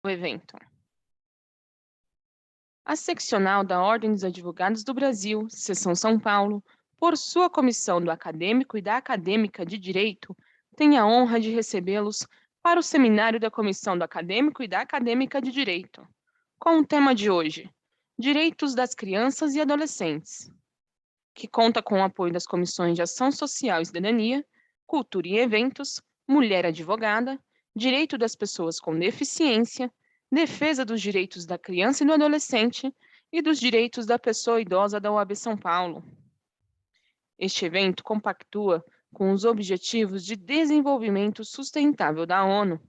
o evento. A seccional da Ordem dos Advogados do Brasil, Seção São Paulo, por sua comissão do acadêmico e da acadêmica de Direito, tem a honra de recebê-los para o seminário da Comissão do Acadêmico e da Acadêmica de Direito, com o tema de hoje, Direitos das Crianças e Adolescentes, que conta com o apoio das Comissões de Ação Social e Cidadania, Cultura e Eventos, Mulher Advogada, Direito das Pessoas com Deficiência, Defesa dos Direitos da Criança e do Adolescente e dos Direitos da Pessoa Idosa da OAB São Paulo. Este evento compactua com os Objetivos de Desenvolvimento Sustentável da ONU.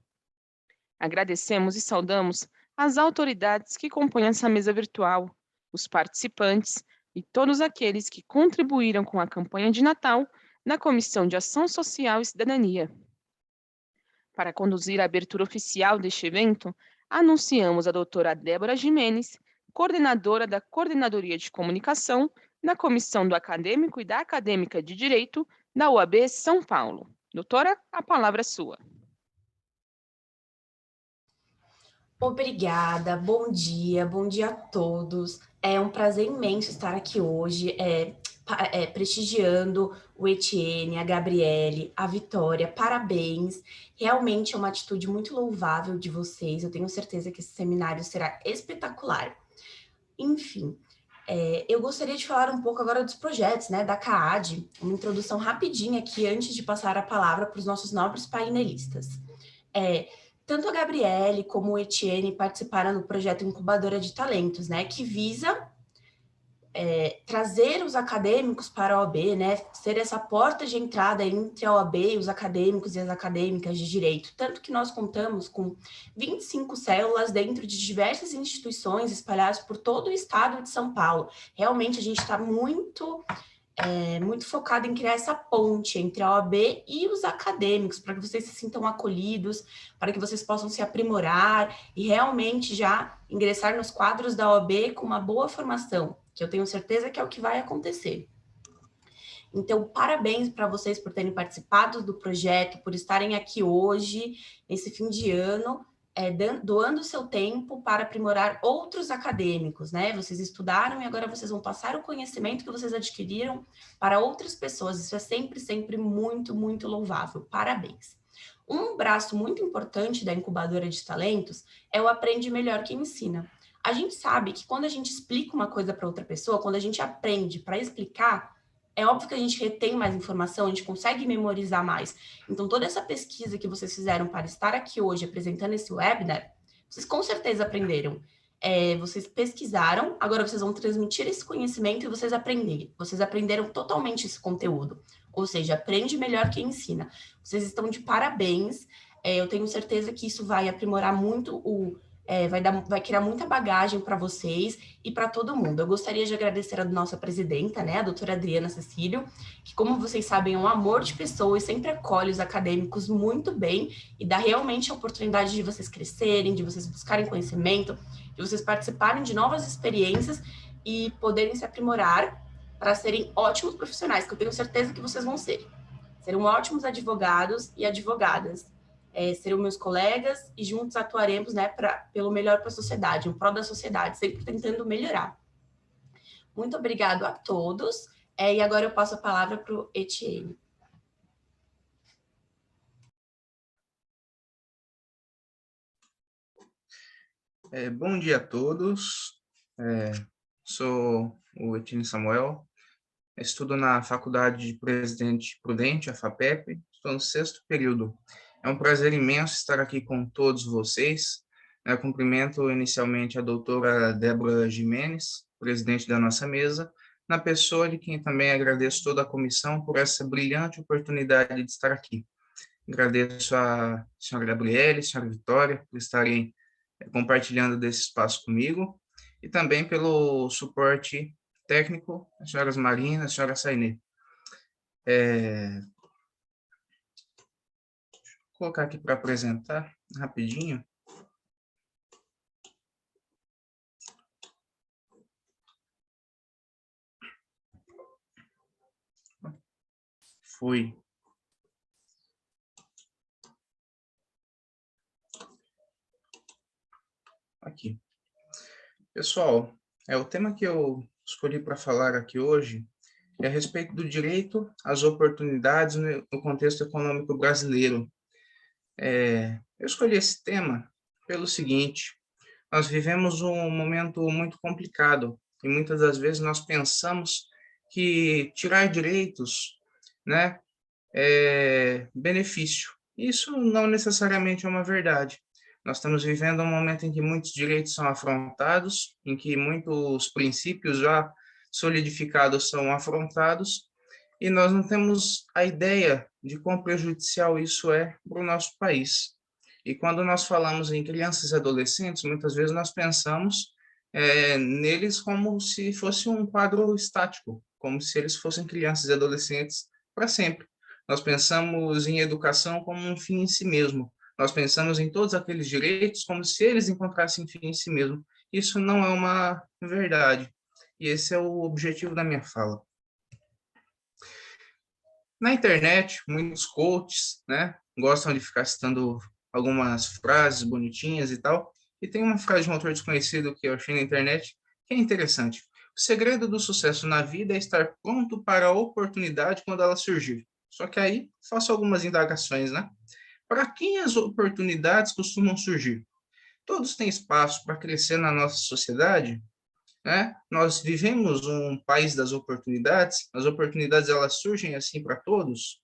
Agradecemos e saudamos as autoridades que compõem essa mesa virtual, os participantes e todos aqueles que contribuíram com a campanha de Natal na Comissão de Ação Social e Cidadania. Para conduzir a abertura oficial deste evento, anunciamos a doutora Débora Jimenez, coordenadora da Coordenadoria de Comunicação na Comissão do Acadêmico e da Acadêmica de Direito da UAB São Paulo. Doutora, a palavra é sua. Obrigada, bom dia a todos. É um prazer imenso estar aqui hoje, prestigiando o Etienne, a Gabriele, a Vitória, parabéns. Realmente é uma atitude muito louvável de vocês, eu tenho certeza que esse seminário será espetacular. Enfim, eu gostaria de falar um pouco agora dos projetos, né, da CAAD, uma introdução rapidinha aqui antes de passar a palavra para os nossos nobres painelistas. Tanto a Gabriele como o Etienne participaram do projeto Incubadora de Talentos, né, que visa trazer os acadêmicos para a OAB, né, ser essa porta de entrada entre a OAB e os acadêmicos e as acadêmicas de direito. Tanto que nós contamos com 25 células dentro de diversas instituições espalhadas por todo o estado de São Paulo. Realmente a gente está muito focado em criar essa ponte entre a OAB e os acadêmicos, para que vocês se sintam acolhidos, para que vocês possam se aprimorar e realmente já ingressar nos quadros da OAB com uma boa formação, que eu tenho certeza que é o que vai acontecer. Então, parabéns para vocês por terem participado do projeto, por estarem aqui hoje, nesse fim de ano, doando seu tempo para aprimorar outros acadêmicos, né? Vocês estudaram e agora vocês vão passar o conhecimento que vocês adquiriram para outras pessoas. Isso é sempre, sempre muito, muito louvável. Parabéns. Um braço muito importante da incubadora de talentos é o Aprende Melhor Quem Ensina. A gente sabe que quando a gente explica uma coisa para outra pessoa, quando a gente aprende para explicar, é óbvio que a gente retém mais informação, a gente consegue memorizar mais. Então, toda essa pesquisa que vocês fizeram para estar aqui hoje apresentando esse webinar, vocês com certeza aprenderam. Vocês pesquisaram, agora vocês vão transmitir esse conhecimento e vocês aprenderam. Vocês aprenderam totalmente esse conteúdo. Ou seja, aprende melhor quem ensina. Vocês estão de parabéns. Eu tenho certeza que isso vai aprimorar muito vai criar muita bagagem para vocês e para todo mundo. Eu gostaria de agradecer a nossa presidenta, né, a doutora Adriana Cecílio, que, como vocês sabem, é um amor de pessoa e sempre acolhe os acadêmicos muito bem e dá realmente a oportunidade de vocês crescerem, de vocês buscarem conhecimento, de vocês participarem de novas experiências e poderem se aprimorar para serem ótimos profissionais, que eu tenho certeza que vocês vão ser. Serão ótimos advogados e advogadas. Serão meus colegas e juntos atuaremos, né, pelo melhor para a sociedade, em prol da sociedade, sempre tentando melhorar. Muito obrigado a todos, e agora eu passo a palavra para o Etienne. Bom dia a todos, sou o Etienne Samuel, estudo na Faculdade de Presidente Prudente, a FAPEP, estou no 6º período. É um prazer imenso estar aqui com todos vocês. Eu cumprimento inicialmente a doutora Débora Jimenez, presidente da nossa mesa, na pessoa de quem também agradeço toda a comissão por essa brilhante oportunidade de estar aqui. Agradeço a senhora Gabriele, a senhora Vitória, por estarem compartilhando desse espaço comigo, e também pelo suporte técnico, as senhoras Marina, a senhora Sainê. Vou colocar aqui para apresentar rapidinho. Foi. aqui. Pessoal, o tema que eu escolhi para falar aqui hoje é a respeito do direito às oportunidades no contexto econômico brasileiro. Eu escolhi esse tema pelo seguinte: nós vivemos um momento muito complicado e muitas das vezes nós pensamos que tirar direitos, né, é benefício. Isso não necessariamente é uma verdade. Nós estamos vivendo um momento em que muitos direitos são afrontados, em que muitos princípios já solidificados são afrontados, e nós não temos a ideia de quão prejudicial isso é para o nosso país. E quando nós falamos em crianças e adolescentes, muitas vezes nós pensamos neles como se fosse um quadro estático, como se eles fossem crianças e adolescentes para sempre. Nós pensamos em educação como um fim em si mesmo. Nós pensamos em todos aqueles direitos como se eles encontrassem fim em si mesmo. Isso não é uma verdade. E esse é o objetivo da minha fala. Na internet, muitos coaches, né, gostam de ficar citando algumas frases bonitinhas e tal. E tem uma frase de um autor desconhecido que eu achei na internet que é interessante. O segredo do sucesso na vida é estar pronto para a oportunidade quando ela surgir. Só que aí faço algumas indagações, né? Para quem as oportunidades costumam surgir? Todos têm espaço para crescer na nossa sociedade, né? Nós vivemos um país das oportunidades, as oportunidades elas surgem assim para todos,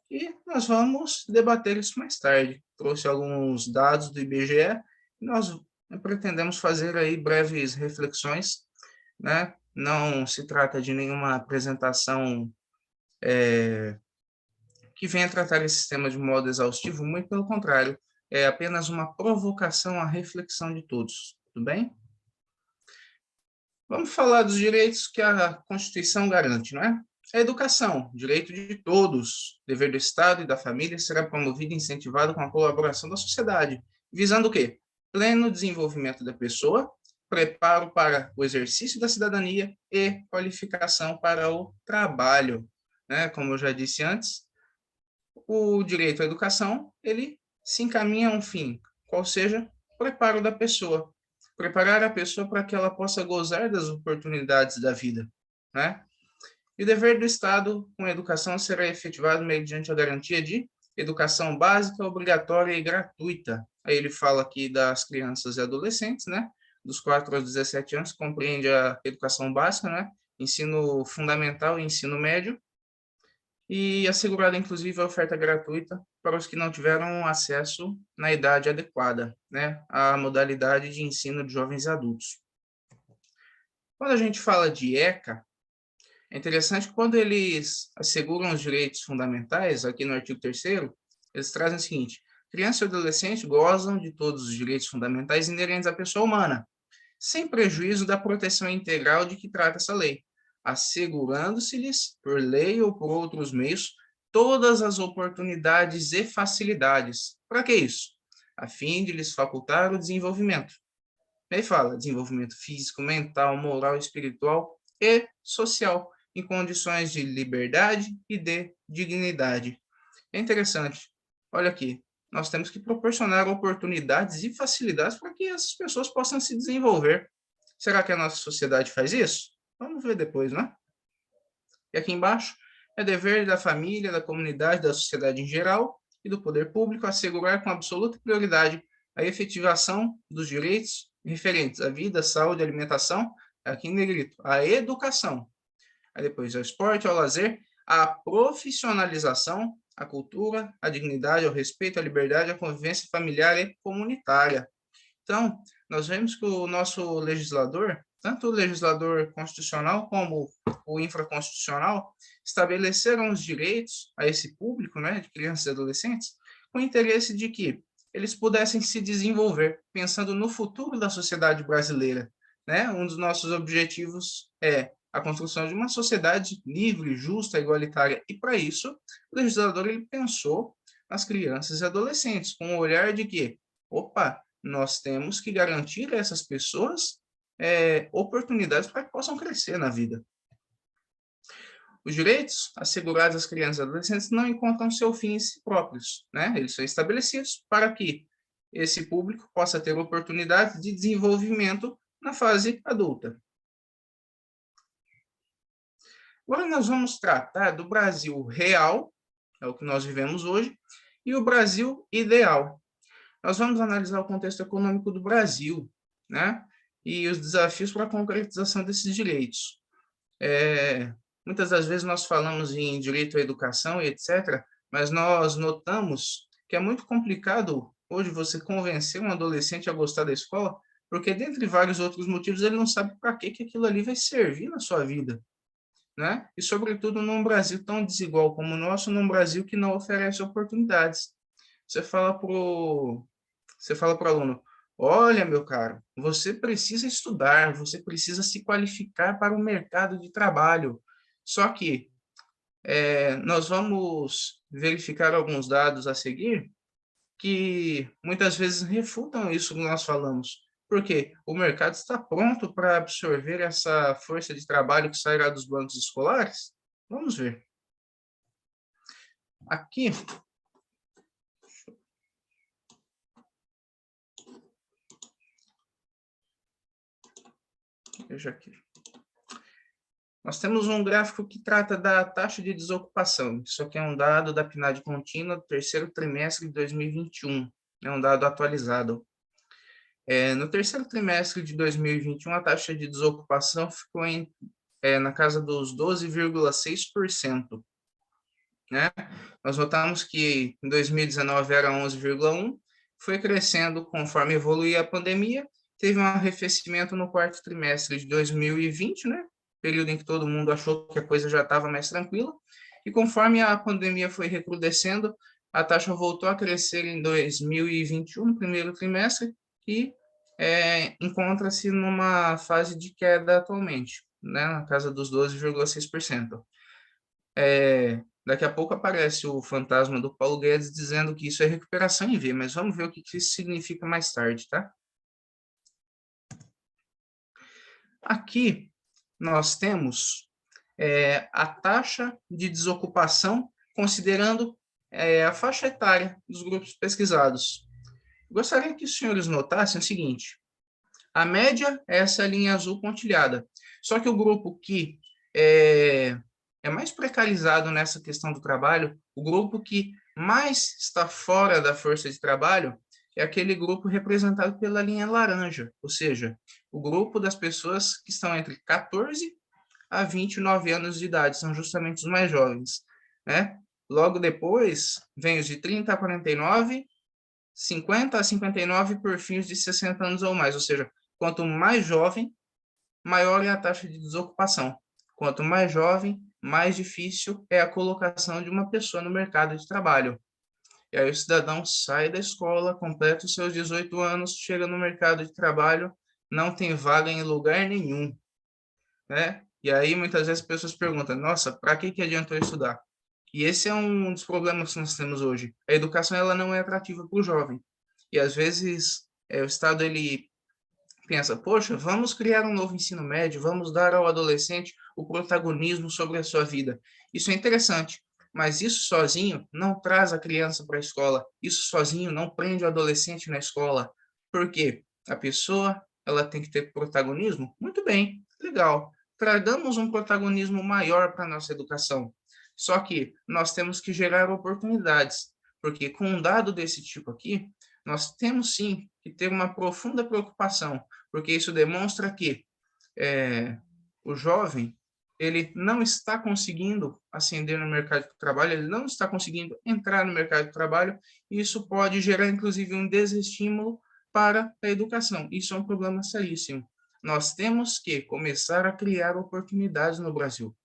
e nós vamos debater isso mais tarde. Trouxe alguns dados do IBGE e nós pretendemos fazer aí breves reflexões, né? Não se trata de nenhuma apresentação que venha tratar esse tema de modo exaustivo, muito pelo contrário, é apenas uma provocação à reflexão de todos, tudo bem? Vamos falar dos direitos que a Constituição garante, não é? A educação, direito de todos, dever do Estado e da família, será promovido e incentivado com a colaboração da sociedade, visando o quê? Pleno desenvolvimento da pessoa, preparo para o exercício da cidadania e qualificação para o trabalho, né? Como eu já disse antes, o direito à educação, ele se encaminha a um fim, qual seja o preparo da pessoa, preparar a pessoa para que ela possa gozar das oportunidades da vida, né? E o dever do Estado com a educação será efetivado mediante a garantia de educação básica, obrigatória e gratuita. Aí ele fala aqui das crianças e adolescentes, né? Dos 4 aos 17 anos, compreende a educação básica, né? Ensino fundamental e ensino médio, e assegurada, inclusive, a oferta gratuita para os que não tiveram acesso na idade adequada, né, à modalidade de ensino de jovens e adultos. Quando a gente fala de ECA, é interessante que quando eles asseguram os direitos fundamentais, aqui no artigo 3º, eles trazem o seguinte: criança e adolescente gozam de todos os direitos fundamentais inerentes à pessoa humana, sem prejuízo da proteção integral de que trata essa lei, assegurando-se-lhes, por lei ou por outros meios, todas as oportunidades e facilidades. Para que isso? A fim de lhes facultar o desenvolvimento. Aí fala desenvolvimento físico, mental, moral, espiritual e social, em condições de liberdade e de dignidade. É interessante. Olha aqui, nós temos que proporcionar oportunidades e facilidades para que essas pessoas possam se desenvolver. Será que a nossa sociedade faz isso? Vamos ver depois, né? E aqui embaixo, é dever da família, da comunidade, da sociedade em geral e do poder público assegurar com absoluta prioridade a efetivação dos direitos referentes à vida, saúde, alimentação, aqui em negrito, a educação. Aí depois, ao esporte, ao lazer, a profissionalização, a cultura, a dignidade, o respeito, a liberdade, a convivência familiar e comunitária. Então, nós vemos que o nosso legislador, tanto o legislador constitucional como o infraconstitucional, estabeleceram os direitos a esse público, né, de crianças e adolescentes, com o interesse de que eles pudessem se desenvolver, pensando no futuro da sociedade brasileira, né? Um dos nossos objetivos é a construção de uma sociedade livre, justa, igualitária, e para isso o legislador ele pensou nas crianças e adolescentes, com o olhar de que, opa, nós temos que garantir a essas pessoas oportunidades para que possam crescer na vida. Os direitos assegurados às crianças e adolescentes não encontram seu fim em si próprios, né? Eles são estabelecidos para que esse público possa ter oportunidades de desenvolvimento na fase adulta. Agora nós vamos tratar do Brasil real, é o que nós vivemos hoje, e o Brasil ideal. Nós vamos analisar o contexto econômico do Brasil, né? E os desafios para a concretização desses direitos. Muitas das vezes nós falamos em direito à educação e etc., mas nós notamos que é muito complicado hoje você convencer um adolescente a gostar da escola, porque dentre vários outros motivos ele não sabe para que aquilo ali vai servir na sua vida, né? E sobretudo num Brasil tão desigual como o nosso, num Brasil que não oferece oportunidades. Você fala pro aluno, olha, meu caro, você precisa estudar, você precisa se qualificar para o mercado de trabalho. Só que nós vamos verificar alguns dados a seguir que muitas vezes refutam isso que nós falamos. Porque o mercado está pronto para absorver essa força de trabalho que sairá dos bancos escolares? Vamos ver. Aqui, veja aqui. Nós temos um gráfico que trata da taxa de desocupação. Isso aqui é um dado da PNAD contínua do terceiro trimestre de 2021. É um dado atualizado. No terceiro trimestre de 2021, a taxa de desocupação ficou na casa dos 12,6%. Né? Nós notamos que em 2019 era 11,1%, foi crescendo conforme evoluía a pandemia, teve um arrefecimento no quarto trimestre de 2020, né? Período em que todo mundo achou que a coisa já estava mais tranquila, e conforme a pandemia foi recrudescendo, a taxa voltou a crescer em 2021, no primeiro trimestre, e encontra-se numa fase de queda atualmente, né, na casa dos 12,6%. Daqui a pouco aparece o fantasma do Paulo Guedes dizendo que isso é recuperação em V, mas vamos ver o que isso significa mais tarde, tá? Aqui nós temos a taxa de desocupação considerando a faixa etária dos grupos pesquisados. Gostaria que os senhores notassem o seguinte: a média é essa linha azul pontilhada, só que o grupo que é mais precarizado nessa questão do trabalho, o grupo que mais está fora da força de trabalho, é aquele grupo representado pela linha laranja, ou seja, o grupo das pessoas que estão entre 14 a 29 anos de idade, são justamente os mais jovens, né? Logo depois, vem os de 30 a 49, 50 a 59, por fim os de 60 anos ou mais, ou seja, quanto mais jovem, maior é a taxa de desocupação. Quanto mais jovem, mais difícil é a colocação de uma pessoa no mercado de trabalho. E aí o cidadão sai da escola, completa os seus 18 anos, chega no mercado de trabalho, não tem vaga em lugar nenhum, né? E aí muitas vezes as pessoas perguntam, nossa, para que adiantou estudar? E esse é um dos problemas que nós temos hoje. A educação ela não é atrativa para o jovem. E às vezes o Estado ele pensa, poxa, vamos criar um novo ensino médio, vamos dar ao adolescente o protagonismo sobre a sua vida. Isso é interessante, mas isso sozinho não traz a criança para a escola, isso sozinho não prende o adolescente na escola. Por quê? A pessoa ela tem que ter protagonismo? Muito bem, legal. Tragamos um protagonismo maior para a nossa educação. Só que nós temos que gerar oportunidades, porque com um dado desse tipo aqui, nós temos sim que ter uma profunda preocupação, porque isso demonstra que o jovem ele não está conseguindo ascender no mercado de trabalho, ele não está conseguindo entrar no mercado de trabalho, e isso pode gerar, inclusive, um desestímulo para a educação. Isso é um problema seríssimo. Nós temos que começar a criar oportunidades no Brasil,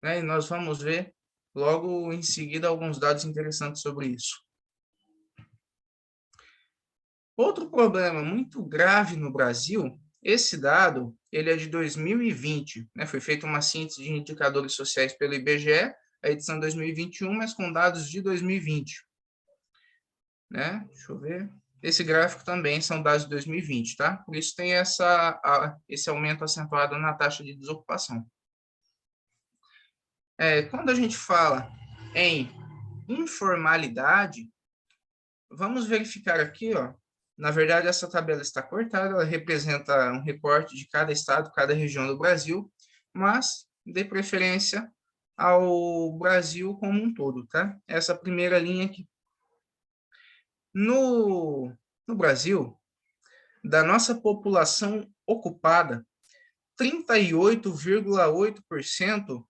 né? E nós vamos ver logo em seguida alguns dados interessantes sobre isso. Outro problema muito grave no Brasil, esse dado, ele é de 2020, né? Foi feita uma síntese de indicadores sociais pelo IBGE, a edição 2021, mas com dados de 2020. Né? Deixa eu ver. Esse gráfico também são dados de 2020, tá? Por isso tem esse aumento acentuado na taxa de desocupação. Quando a gente fala em informalidade, vamos verificar aqui, ó, Na verdade, essa tabela está cortada, ela representa um recorte de cada estado, cada região do Brasil, mas dê preferência ao Brasil como um todo, tá? Essa primeira linha aqui. No Brasil, da nossa população ocupada, 38,8%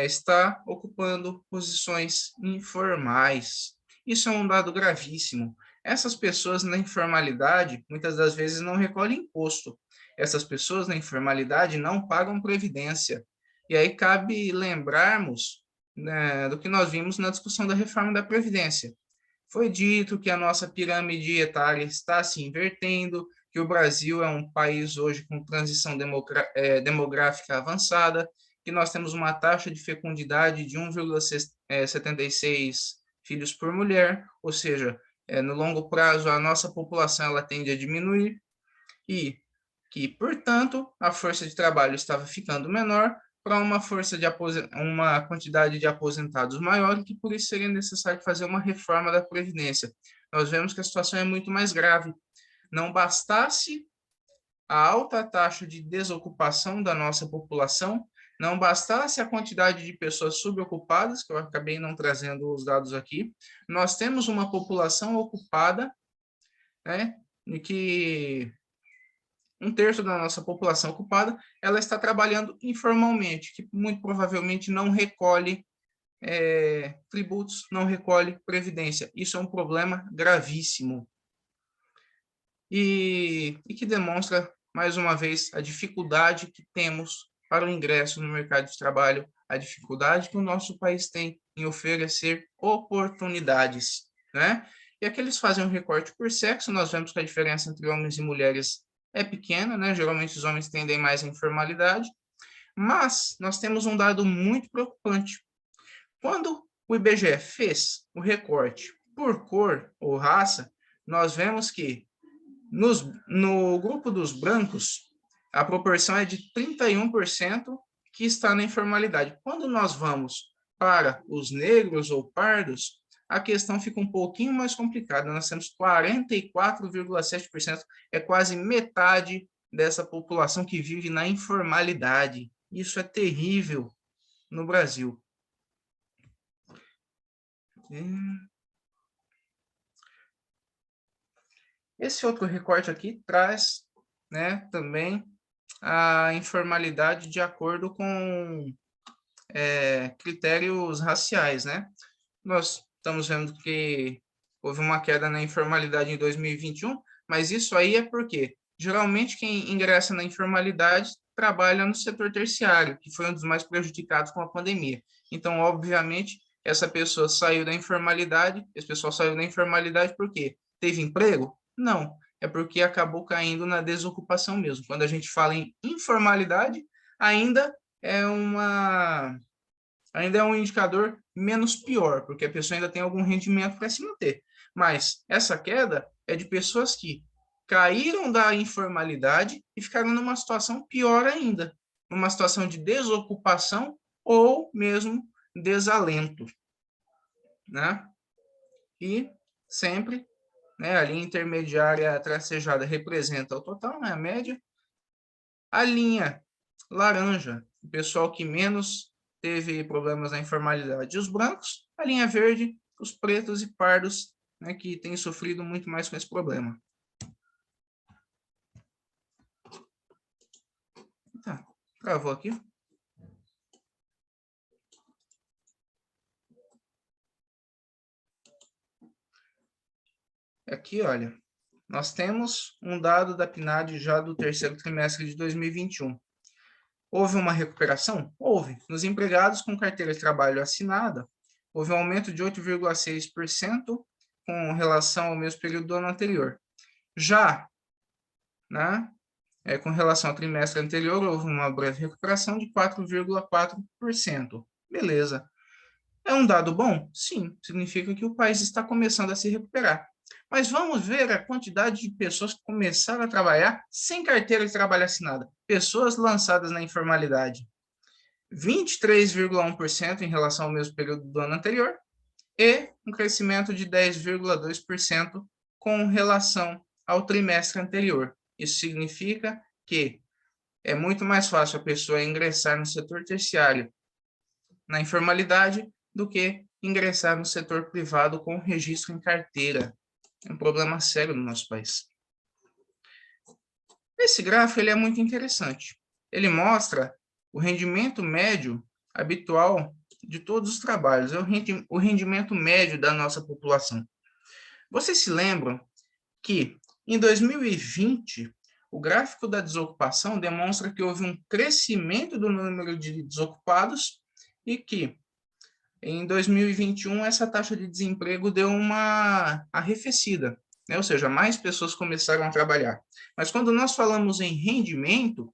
está ocupando posições informais. Isso é um dado gravíssimo. Essas pessoas na informalidade, muitas das vezes, não recolhem imposto. Essas pessoas na informalidade não pagam previdência. E aí cabe lembrarmos, né, do que nós vimos na discussão da reforma da Previdência. Foi dito que a nossa pirâmide etária está se invertendo, que o Brasil é um país hoje com transição demográfica avançada, que nós temos uma taxa de fecundidade de 1,76 filhos por mulher, ou seja, no longo prazo a nossa população ela tende a diminuir e que, portanto, a força de trabalho estava ficando menor para uma quantidade de aposentados maior, e que por isso seria necessário fazer uma reforma da Previdência. Nós vemos que a situação é muito mais grave. Não bastasse a alta taxa de desocupação da nossa população, não bastasse a quantidade de pessoas subocupadas, que eu acabei não trazendo os dados aqui, nós temos uma população ocupada, né, em que 1/3 da nossa população ocupada, ela está trabalhando informalmente, que muito provavelmente não recolhe tributos, não recolhe previdência. Isso é um problema gravíssimo. E que demonstra, mais uma vez, a dificuldade que temos para o ingresso no mercado de trabalho, a dificuldade que o nosso país tem em oferecer oportunidades, né? E aqui eles fazem um recorte por sexo, nós vemos que a diferença entre homens e mulheres é pequena, né? Geralmente os homens tendem mais à informalidade, mas nós temos um dado muito preocupante. Quando o IBGE fez o recorte por cor ou raça, nós vemos que no grupo dos brancos, a proporção é de 31% que está na informalidade. Quando nós vamos para os negros ou pardos, a questão fica um pouquinho mais complicada. Nós temos 44,7%, é quase metade dessa população que vive na informalidade. Isso é terrível no Brasil. Esse outro recorte aqui traz, né, também a informalidade de acordo com critérios raciais, né? Nós estamos vendo que houve uma queda na informalidade em 2021, mas isso aí é porque geralmente quem ingressa na informalidade trabalha no setor terciário, que foi um dos mais prejudicados com a pandemia. Então, obviamente, essa pessoa saiu da informalidade, esse pessoal saiu da informalidade por quê? Teve emprego? Não, é porque acabou caindo na desocupação mesmo. Quando a gente fala em informalidade, ainda é um indicador menos pior, porque a pessoa ainda tem algum rendimento para se manter. Mas essa queda é de pessoas que caíram da informalidade e ficaram numa situação pior ainda, numa situação de desocupação ou mesmo desalento, né? E sempre, né, a linha intermediária tracejada representa o total, né, a média. A linha laranja, o pessoal que menos teve problemas na informalidade. E os brancos, a linha verde, os pretos e pardos, né, que têm sofrido muito mais com esse problema. Tá, travou aqui. Aqui, olha, nós temos um dado da PNAD já do terceiro trimestre de 2021. Houve uma recuperação? Houve. Nos empregados com carteira de trabalho assinada, houve um aumento de 8,6% com relação ao mesmo período do ano anterior. Já, né, com relação ao trimestre anterior, houve uma breve recuperação de 4,4%. Beleza. É um dado bom? Sim, significa que o país está começando a se recuperar. Mas vamos ver a quantidade de pessoas que começaram a trabalhar sem carteira de trabalho assinada. Pessoas lançadas na informalidade. 23,1% em relação ao mesmo período do ano anterior e um crescimento de 10,2% com relação ao trimestre anterior. Isso significa que é muito mais fácil a pessoa ingressar no setor terciário na informalidade do que ingressar no setor privado com registro em carteira. É um problema sério no nosso país. Esse gráfico ele é muito interessante. Ele mostra o rendimento médio habitual de todos os trabalhos, é o rendimento médio da nossa população. Vocês se lembram que em 2020, o gráfico da desocupação demonstra que houve um crescimento do número de desocupados e que em 2021 essa taxa de desemprego deu uma arrefecida, né? Ou seja, mais pessoas começaram a trabalhar. Mas quando nós falamos em rendimento,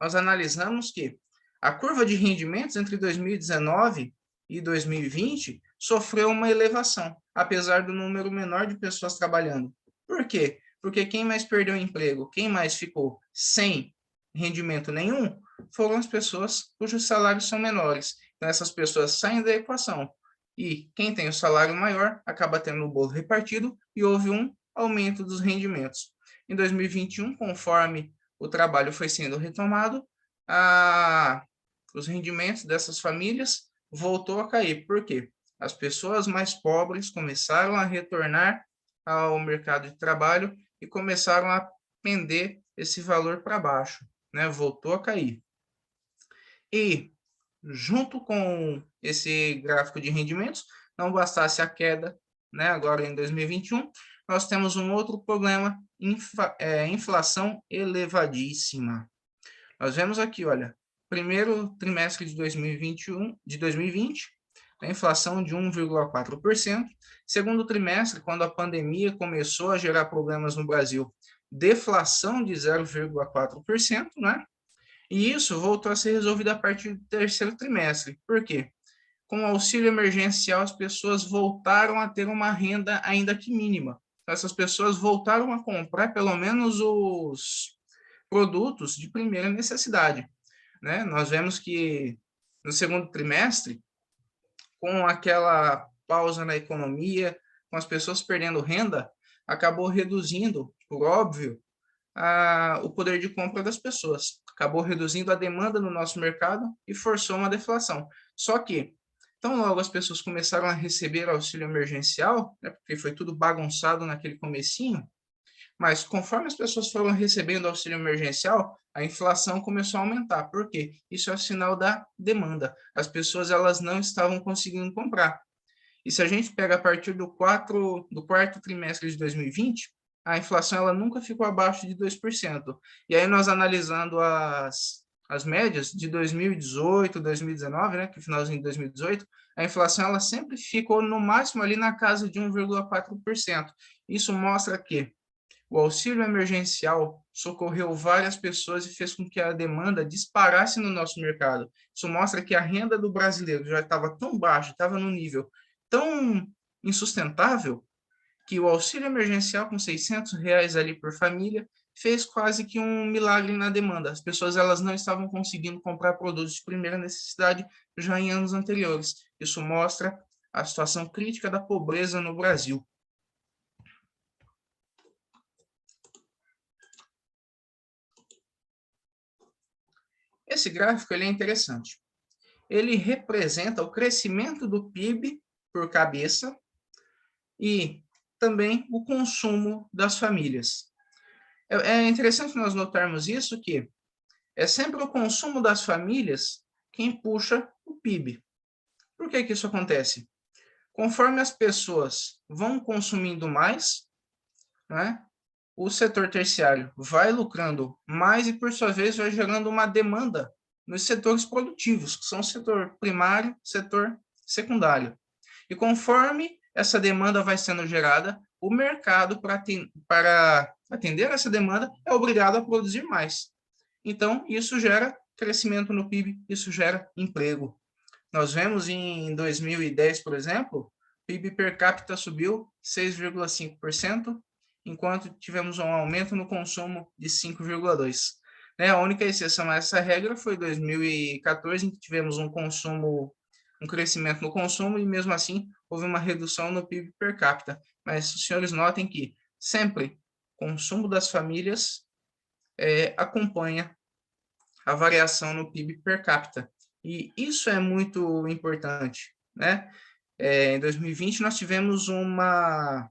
nós analisamos que a curva de rendimentos entre 2019 e 2020 sofreu uma elevação, apesar do número menor de pessoas trabalhando. Por quê? Porque quem mais perdeu emprego, quem mais ficou sem rendimento nenhum, foram as pessoas cujos salários são menores. Então, essas pessoas saem da equação. E quem tem o salário maior acaba tendo o bolo repartido e houve um aumento dos rendimentos. Em 2021, conforme o trabalho foi sendo retomado, os rendimentos dessas famílias voltou a cair. Por quê? As pessoas mais pobres começaram a retornar ao mercado de trabalho e começaram a pender esse valor para baixo, né? Voltou a cair. E, junto com esse gráfico de rendimentos, não bastasse a queda, né? Agora em 2021, nós temos um outro problema, inflação elevadíssima. Nós vemos aqui, olha, primeiro trimestre de 2020, a inflação de 1,4%. Segundo trimestre, quando a pandemia começou a gerar problemas no Brasil, deflação de 0,4%, né? E isso voltou a ser resolvido a partir do terceiro trimestre. Por quê? Com o auxílio emergencial, as pessoas voltaram a ter uma renda ainda que mínima. Essas pessoas voltaram a comprar pelo menos os produtos de primeira necessidade, né? Nós vemos que no segundo trimestre, com aquela pausa na economia, com as pessoas perdendo renda, acabou reduzindo, por óbvio, o poder de compra das pessoas. Acabou reduzindo a demanda no nosso mercado e forçou uma deflação. Só que, tão logo as pessoas começaram a receber auxílio emergencial, né, porque foi tudo bagunçado naquele comecinho, mas conforme as pessoas foram recebendo auxílio emergencial, a inflação começou a aumentar. Por quê? Isso é o sinal da demanda. As pessoas elas não estavam conseguindo comprar. E se a gente pega a partir do quarto trimestre de 2020, a inflação ela nunca ficou abaixo de 2%. E aí nós analisando as médias de 2018, 2019, né, que é finalzinho de 2018, a inflação ela sempre ficou no máximo ali na casa de 1,4%. Isso mostra que o auxílio emergencial socorreu várias pessoas e fez com que a demanda disparasse no nosso mercado. Isso mostra que a renda do brasileiro já estava tão baixa, estava no nível tão insustentável, que o auxílio emergencial com R$ 600 ali por família fez quase que um milagre na demanda. As pessoas elas não estavam conseguindo comprar produtos de primeira necessidade já em anos anteriores. Isso mostra a situação crítica da pobreza no Brasil. Esse gráfico ele é interessante. Ele representa o crescimento do PIB por cabeça e também o consumo das famílias. É interessante nós notarmos isso, que é sempre o consumo das famílias quem puxa o PIB. Por que isso acontece? Conforme as pessoas vão consumindo mais, né, o setor terciário vai lucrando mais e, por sua vez, vai gerando uma demanda nos setores produtivos, que são o setor primário, setor secundário. E conforme essa demanda vai sendo gerada, o mercado, para atender essa demanda, é obrigado a produzir mais. Então, isso gera crescimento no PIB, isso gera emprego. Nós vemos em 2010, por exemplo, o PIB per capita subiu 6,5%, enquanto tivemos um aumento no consumo de 5,2%. A única exceção a essa regra foi 2014, em que tivemos um crescimento no consumo e mesmo assim houve uma redução no PIB per capita. mas os senhores notem que sempre o consumo das famílias acompanha a variação no PIB per capita. E isso é muito importante, né? Em 2020, nós tivemos uma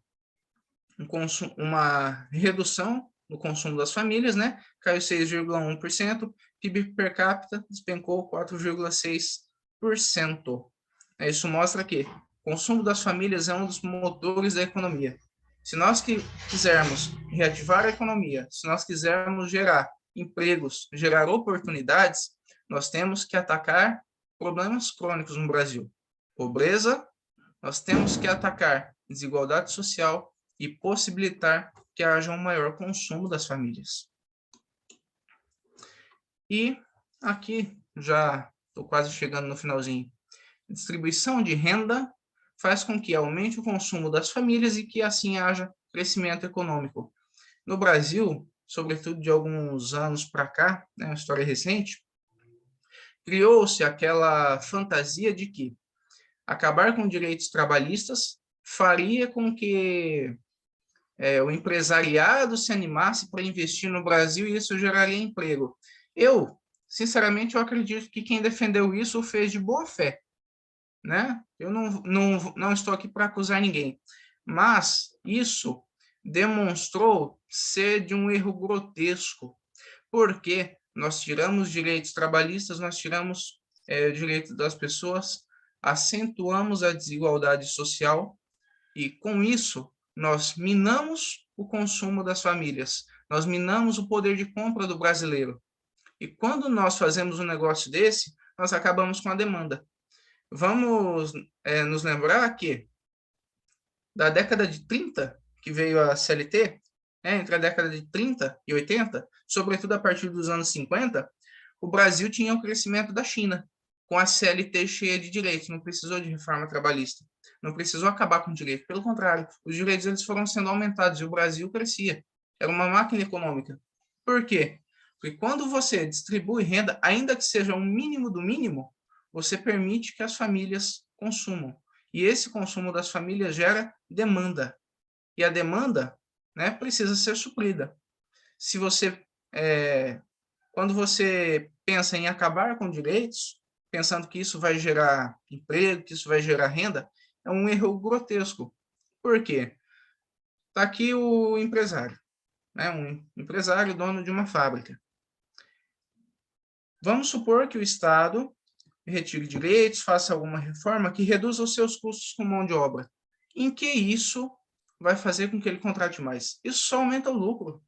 redução no consumo das famílias, né? Caiu 6,1%, PIB per capita despencou 4,6%. Isso mostra que o consumo das famílias é um dos motores da economia. Se nós quisermos reativar a economia, se nós quisermos gerar empregos, gerar oportunidades, nós temos que atacar problemas crônicos no Brasil. Pobreza, nós temos que atacar desigualdade social e possibilitar que haja um maior consumo das famílias. E aqui, já estou quase chegando no finalzinho, a distribuição de renda faz com que aumente o consumo das famílias e que assim haja crescimento econômico. No Brasil, sobretudo de alguns anos para cá, né, uma história recente, criou-se aquela fantasia de que acabar com direitos trabalhistas faria com que o empresariado se animasse para investir no Brasil e isso geraria emprego. Sinceramente, eu acredito que quem defendeu isso o fez de boa fé, né? Eu não estou aqui para acusar ninguém, mas isso demonstrou ser de um erro grotesco, porque nós tiramos direitos trabalhistas, nós tiramos direitos das pessoas, acentuamos a desigualdade social e, com isso, nós minamos o consumo das famílias, nós minamos o poder de compra do brasileiro. E quando nós fazemos um negócio desse, nós acabamos com a demanda. Vamos nos lembrar que da década de 30, que veio a CLT, entre a década de 30 e 80, sobretudo a partir dos anos 50, o Brasil tinha o crescimento da China, com a CLT cheia de direitos, não precisou de reforma trabalhista, não precisou acabar com o direito, pelo contrário, os direitos eles foram sendo aumentados e o Brasil crescia, era uma máquina econômica. Por quê? Porque quando você distribui renda, ainda que seja um mínimo do mínimo, você permite que as famílias consumam. E esse consumo das famílias gera demanda. E a demanda, né, precisa ser suprida. Se você, quando você pensa em acabar com direitos, pensando que isso vai gerar emprego, que isso vai gerar renda, é um erro grotesco. Por quê? Está aqui o empresário, né, um empresário dono de uma fábrica. Vamos supor que o Estado retire direitos, faça alguma reforma que reduza os seus custos com mão de obra. Em que isso vai fazer com que ele contrate mais? Isso só aumenta o lucro.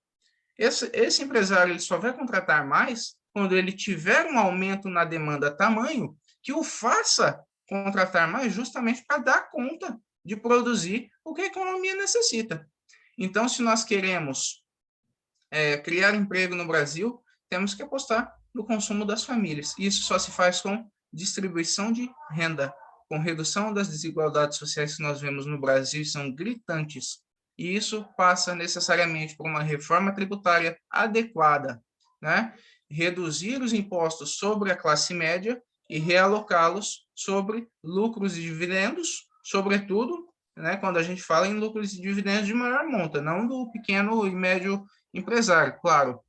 Esse empresário ele só vai contratar mais quando ele tiver um aumento na demanda tamanho que o faça contratar mais justamente para dar conta de produzir o que a economia necessita. Então, se nós queremos criar emprego no Brasil, temos que apostar no consumo das famílias. Isso só se faz com distribuição de renda, com redução das desigualdades sociais que nós vemos no Brasil, são gritantes. E isso passa necessariamente por uma reforma tributária adequada, né? Reduzir os impostos sobre a classe média e realocá-los sobre lucros e dividendos, sobretudo, né, quando a gente fala em lucros e dividendos de maior monta, não do pequeno e médio empresário, claro.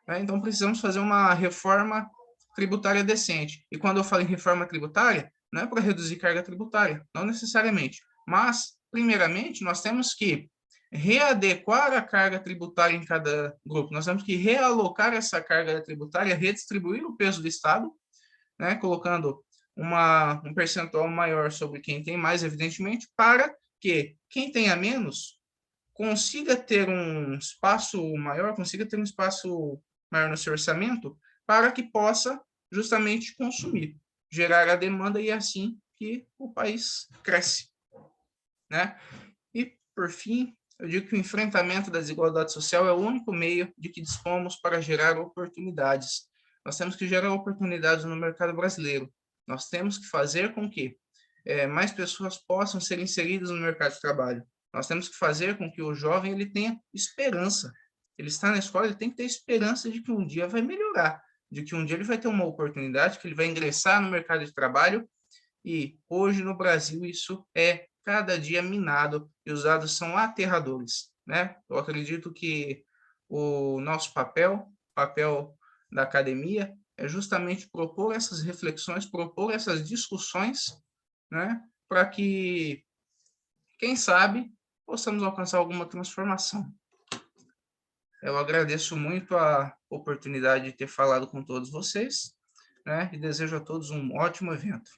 Então, precisamos fazer uma reforma tributária decente. E quando eu falo em reforma tributária, não é para reduzir carga tributária, não necessariamente. Mas, primeiramente, nós temos que readequar a carga tributária em cada grupo. Nós temos que realocar essa carga tributária, redistribuir o peso do Estado, né, colocando um percentual maior sobre quem tem mais, evidentemente, para que quem tenha menos consiga ter um espaço maior, no seu orçamento, para que possa justamente consumir, gerar a demanda e assim que o país cresce, né? E, por fim, eu digo que o enfrentamento da desigualdade social é o único meio de que dispomos para gerar oportunidades. Nós temos que gerar oportunidades no mercado brasileiro. Nós temos que fazer com que mais pessoas possam ser inseridas no mercado de trabalho. Nós temos que fazer com que o jovem ele tenha esperança. Ele está na escola, ele tem que ter esperança de que um dia vai melhorar, de que um dia ele vai ter uma oportunidade, que ele vai ingressar no mercado de trabalho. E hoje no Brasil isso é cada dia minado e os dados são aterradores, né? Eu acredito que o nosso papel da academia, é justamente propor essas reflexões, propor essas discussões, né? Para que, quem sabe, possamos alcançar alguma transformação. Eu agradeço muito a oportunidade de ter falado com todos vocês, né? E desejo a todos um ótimo evento.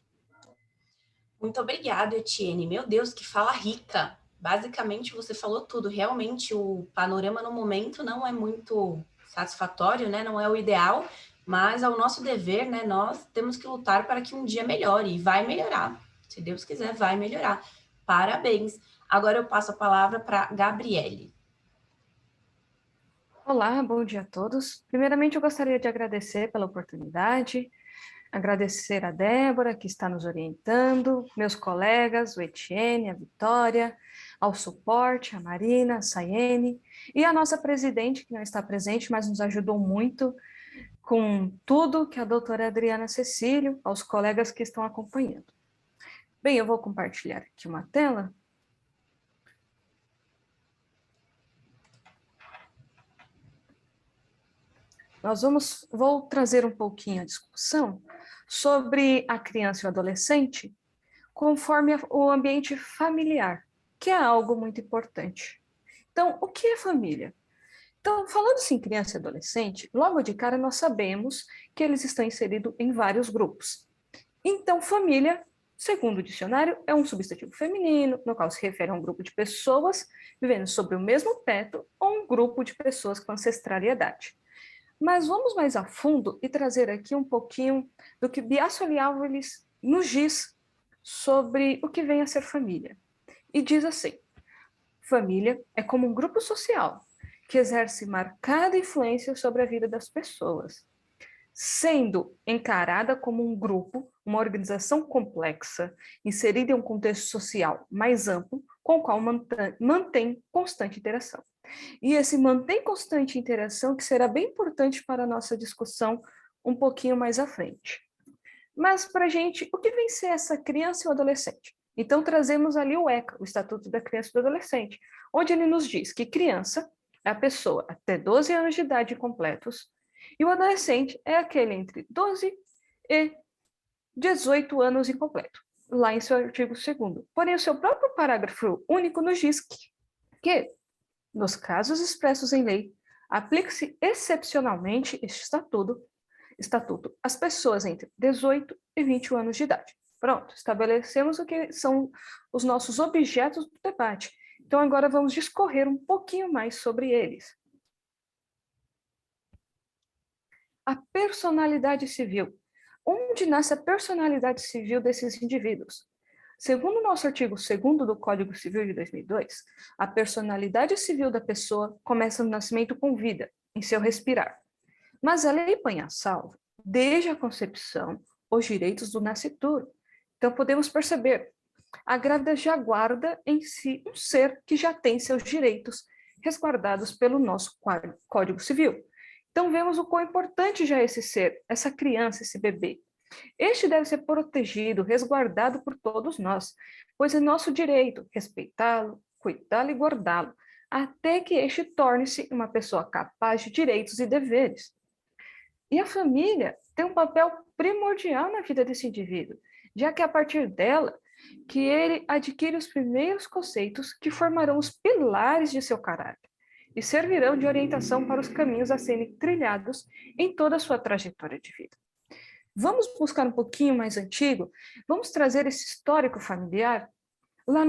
Muito obrigada, Etienne. Meu Deus, que fala rica. Basicamente, você falou tudo. Realmente, o panorama no momento não é muito satisfatório, né? Não é o ideal, mas é o nosso dever, né? Nós temos que lutar para que um dia melhore e vai melhorar. Se Deus quiser, vai melhorar. Parabéns. Agora eu passo a palavra para Gabriele. Olá, bom dia a todos. Primeiramente, eu gostaria de agradecer pela oportunidade, agradecer a Débora, que está nos orientando, meus colegas, o Etienne, a Vitória, ao suporte, a Marina, a Sayene, e a nossa presidente, que não está presente, mas nos ajudou muito com tudo, que é a doutora Adriana Cecílio, aos colegas que estão acompanhando. Bem, eu vou compartilhar aqui uma tela. Vou trazer um pouquinho a discussão sobre a criança e o adolescente conforme o ambiente familiar, que é algo muito importante. Então, o que é família? Então, falando-se em criança e adolescente, logo de cara nós sabemos que eles estão inseridos em vários grupos. Então, família, segundo o dicionário, é um substantivo feminino, no qual se refere a um grupo de pessoas vivendo sob o mesmo teto ou um grupo de pessoas com ancestralidade. Mas vamos mais a fundo e trazer aqui um pouquinho do que Biasio Liáveis nos diz sobre o que vem a ser família. E diz assim: família é como um grupo social que exerce marcada influência sobre a vida das pessoas, sendo encarada como um grupo, uma organização complexa, inserida em um contexto social mais amplo, com o qual mantém constante interação. E esse mantém constante interação que será bem importante para a nossa discussão um pouquinho mais à frente. Mas para a gente, o que vem ser essa criança e o adolescente? Então trazemos ali o ECA, o Estatuto da Criança e do Adolescente, onde ele nos diz que criança é a pessoa até 12 anos de idade completos e o adolescente é aquele entre 12 e 18 anos incompleto, lá em seu artigo 2º. Porém, o seu próprio parágrafo único nos diz que nos casos expressos em lei, aplica-se excepcionalmente este estatuto às pessoas entre 18 e 21 anos de idade. Pronto, estabelecemos o que são os nossos objetos do debate. Então, agora vamos discorrer um pouquinho mais sobre eles. A personalidade civil. Onde nasce a personalidade civil desses indivíduos? Segundo o nosso artigo 2º do Código Civil de 2002, a personalidade civil da pessoa começa no nascimento com vida, em seu respirar. Mas a lei põe a salvo, desde a concepção, os direitos do nascituro. Então podemos perceber, a grávida já guarda em si um ser que já tem seus direitos resguardados pelo nosso Código Civil. Então vemos o quão importante já é esse ser, essa criança, esse bebê. Este deve ser protegido, resguardado por todos nós, pois é nosso direito respeitá-lo, cuidá-lo e guardá-lo, até que este torne-se uma pessoa capaz de direitos e deveres. E a família tem um papel primordial na vida desse indivíduo, já que é a partir dela que ele adquire os primeiros conceitos que formarão os pilares de seu caráter e servirão de orientação para os caminhos a serem trilhados em toda a sua trajetória de vida. Vamos buscar um pouquinho mais antigo, vamos trazer esse histórico familiar lá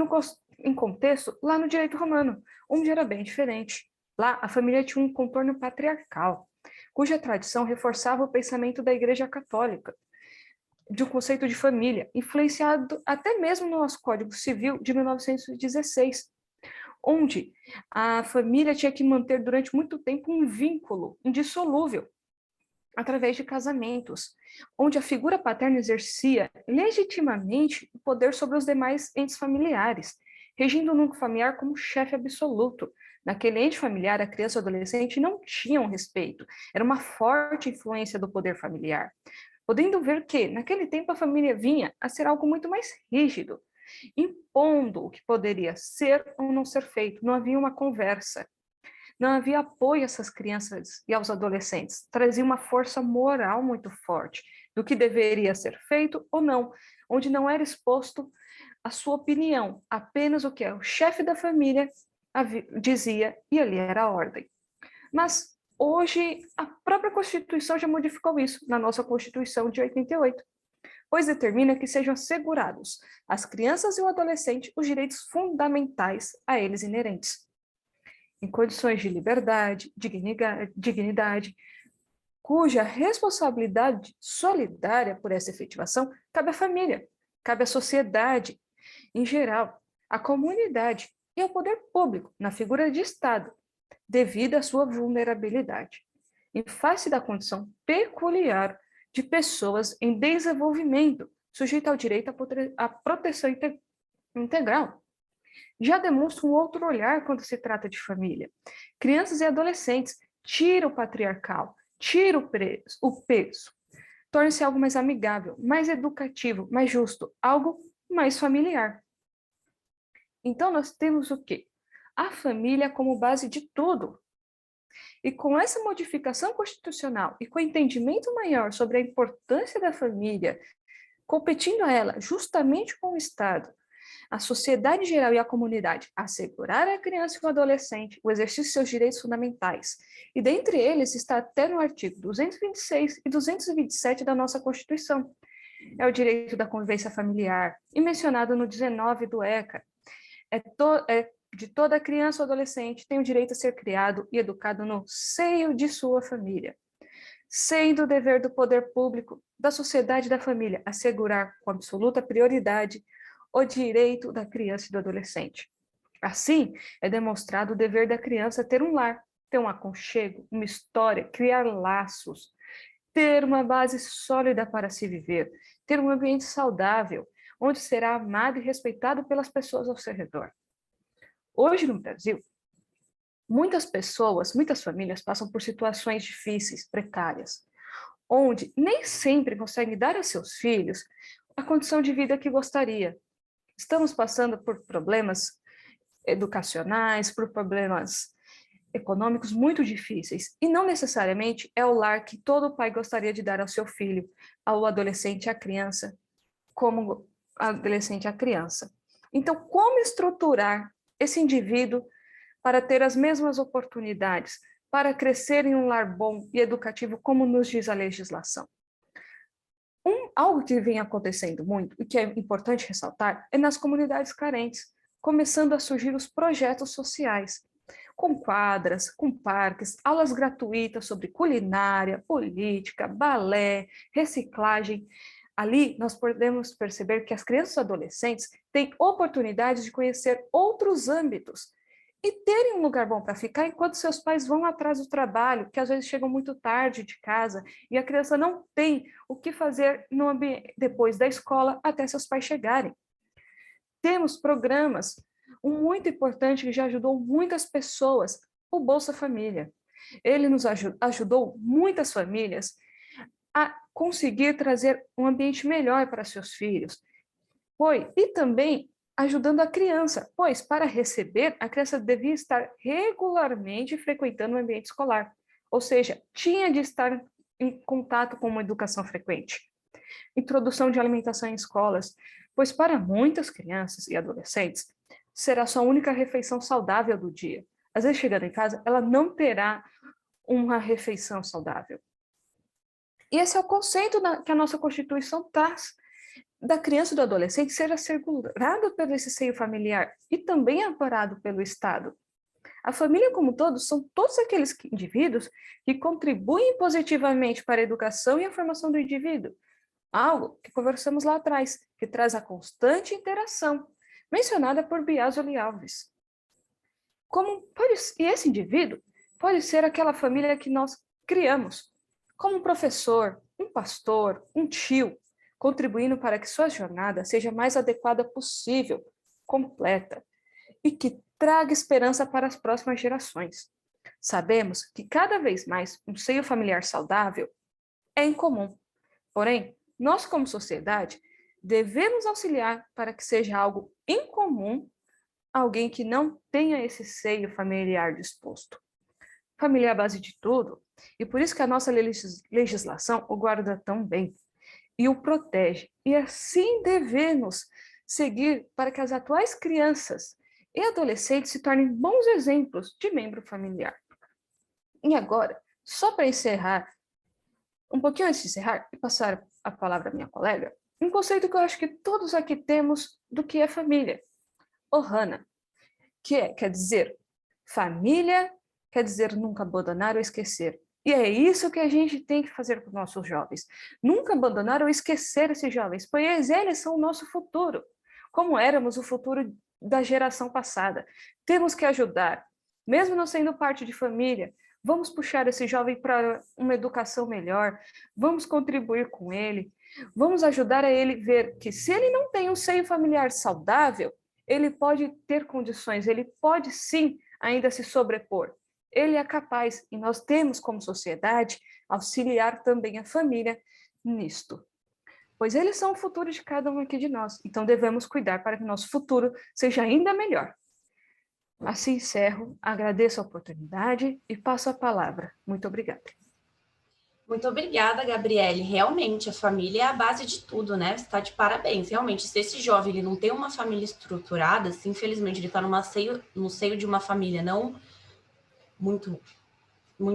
em contexto, lá no direito romano, onde era bem diferente. Lá, a família tinha um contorno patriarcal, cuja tradição reforçava o pensamento da Igreja Católica, de um conceito de família, influenciado até mesmo no nosso Código Civil de 1916, onde a família tinha que manter durante muito tempo um vínculo indissolúvel, através de casamentos, onde a figura paterna exercia legitimamente o poder sobre os demais entes familiares, regindo o núcleo familiar como chefe absoluto. Naquele ente familiar, a criança e o adolescente não tinham respeito, era uma forte influência do poder familiar, podendo ver que, naquele tempo, a família vinha a ser algo muito mais rígido, impondo o que poderia ser ou não ser feito. Não havia uma conversa. Não havia apoio a essas crianças e aos adolescentes. Trazia uma força moral muito forte do que deveria ser feito ou não, onde não era exposto a sua opinião, apenas o que o chefe da família dizia, e ali era a ordem. Mas hoje a própria Constituição já modificou isso, na nossa Constituição de 88, pois determina que sejam assegurados às crianças e ao adolescente os direitos fundamentais a eles inerentes, em condições de liberdade, dignidade, cuja responsabilidade solidária por essa efetivação cabe à família, cabe à sociedade em geral, à comunidade e ao poder público, na figura de Estado, devido à sua vulnerabilidade, em face da condição peculiar de pessoas em desenvolvimento, sujeita ao direito à proteção integral. Já demonstra um outro olhar quando se trata de família. Crianças e adolescentes tira o patriarcal, tira o peso, torna-se algo mais amigável, mais educativo, mais justo, algo mais familiar. Então, nós temos o quê? A família como base de tudo. E com essa modificação constitucional e com o entendimento maior sobre a importância da família, competindo a ela justamente com o Estado, a sociedade em geral e a comunidade assegurar à criança e ao adolescente o exercício de seus direitos fundamentais. E dentre eles está até no artigo 226 e 227 da nossa Constituição. É o direito da convivência familiar, e mencionado no 19 do ECA. De toda criança ou adolescente tem o direito a ser criado e educado no seio de sua família, sendo o dever do poder público, da sociedade e da família assegurar com absoluta prioridade o direito da criança e do adolescente. Assim, é demonstrado o dever da criança ter um lar, ter um aconchego, uma história, criar laços, ter uma base sólida para se viver, ter um ambiente saudável, onde será amado e respeitado pelas pessoas ao seu redor. Hoje, no Brasil, muitas pessoas, muitas famílias passam por situações difíceis, precárias, onde nem sempre conseguem dar a seus filhos a condição de vida que gostaria. Estamos passando por problemas educacionais, por problemas econômicos muito difíceis, e não necessariamente é o lar que todo pai gostaria de dar ao seu filho, ao adolescente, à criança, como adolescente à criança. Então, como estruturar esse indivíduo para ter as mesmas oportunidades, para crescer em um lar bom e educativo, como nos diz a legislação? Algo que vem acontecendo muito, e que é importante ressaltar, é nas comunidades carentes, começando a surgir os projetos sociais, com quadras, com parques, aulas gratuitas sobre culinária, política, balé, reciclagem. Ali, nós podemos perceber que as crianças e adolescentes têm oportunidades de conhecer outros âmbitos e terem um lugar bom para ficar enquanto seus pais vão atrás do trabalho, que às vezes chegam muito tarde de casa e a criança não tem o que fazer depois da escola até seus pais chegarem. Temos programas, muito importante que já ajudou muitas pessoas, o Bolsa Família. Ele nos ajudou muitas famílias a conseguir trazer um ambiente melhor para seus filhos. E também ajudando a criança, pois para receber, a criança devia estar regularmente frequentando o ambiente escolar, ou seja, tinha de estar em contato com uma educação frequente. Introdução de alimentação em escolas, pois para muitas crianças e adolescentes, será sua única refeição saudável do dia. Às vezes, chegando em casa, ela não terá uma refeição saudável. E esse é o conceito que a nossa Constituição traz, da criança e do adolescente ser assegurado pelo esse seio familiar e também amparado pelo Estado. A família como todo são todos aqueles indivíduos que contribuem positivamente para a educação e a formação do indivíduo, algo que conversamos lá atrás, que traz a constante interação, mencionada por Biasoli Alves. E esse indivíduo pode ser aquela família que nós criamos, como um professor, um pastor, um tio, contribuindo para que sua jornada seja a mais adequada possível, completa, e que traga esperança para as próximas gerações. Sabemos que cada vez mais um seio familiar saudável é incomum. Porém, nós como sociedade devemos auxiliar para que seja algo incomum alguém que não tenha esse seio familiar disposto. Família é a base de tudo, e por isso que a nossa legislação o guarda tão bem e o protege. E assim devemos seguir para que as atuais crianças e adolescentes se tornem bons exemplos de membro familiar. E agora, só para encerrar, um pouquinho antes de encerrar e passar a palavra à minha colega, um conceito que eu acho que todos aqui temos do que é família. Ohana, quer dizer família, quer dizer nunca abandonar ou esquecer. E é isso que a gente tem que fazer com os nossos jovens. Nunca abandonar ou esquecer esses jovens, pois eles são o nosso futuro, como éramos o futuro da geração passada. Temos que ajudar, mesmo não sendo parte de família, vamos puxar esse jovem para uma educação melhor, vamos contribuir com ele, vamos ajudar a ele ver que se ele não tem um seio familiar saudável, ele pode ter condições, ele pode sim ainda se sobrepor. Ele é capaz, e nós temos como sociedade auxiliar também a família nisto. Pois eles são o futuro de cada um aqui de nós, então devemos cuidar para que nosso futuro seja ainda melhor. Assim encerro, agradeço a oportunidade e passo a palavra. Muito obrigada. Muito obrigada, Gabriele. Realmente, a família é a base de tudo, né? Você está de parabéns. Realmente, se esse jovem ele não tem uma família estruturada, se infelizmente ele está no seio de uma família não muito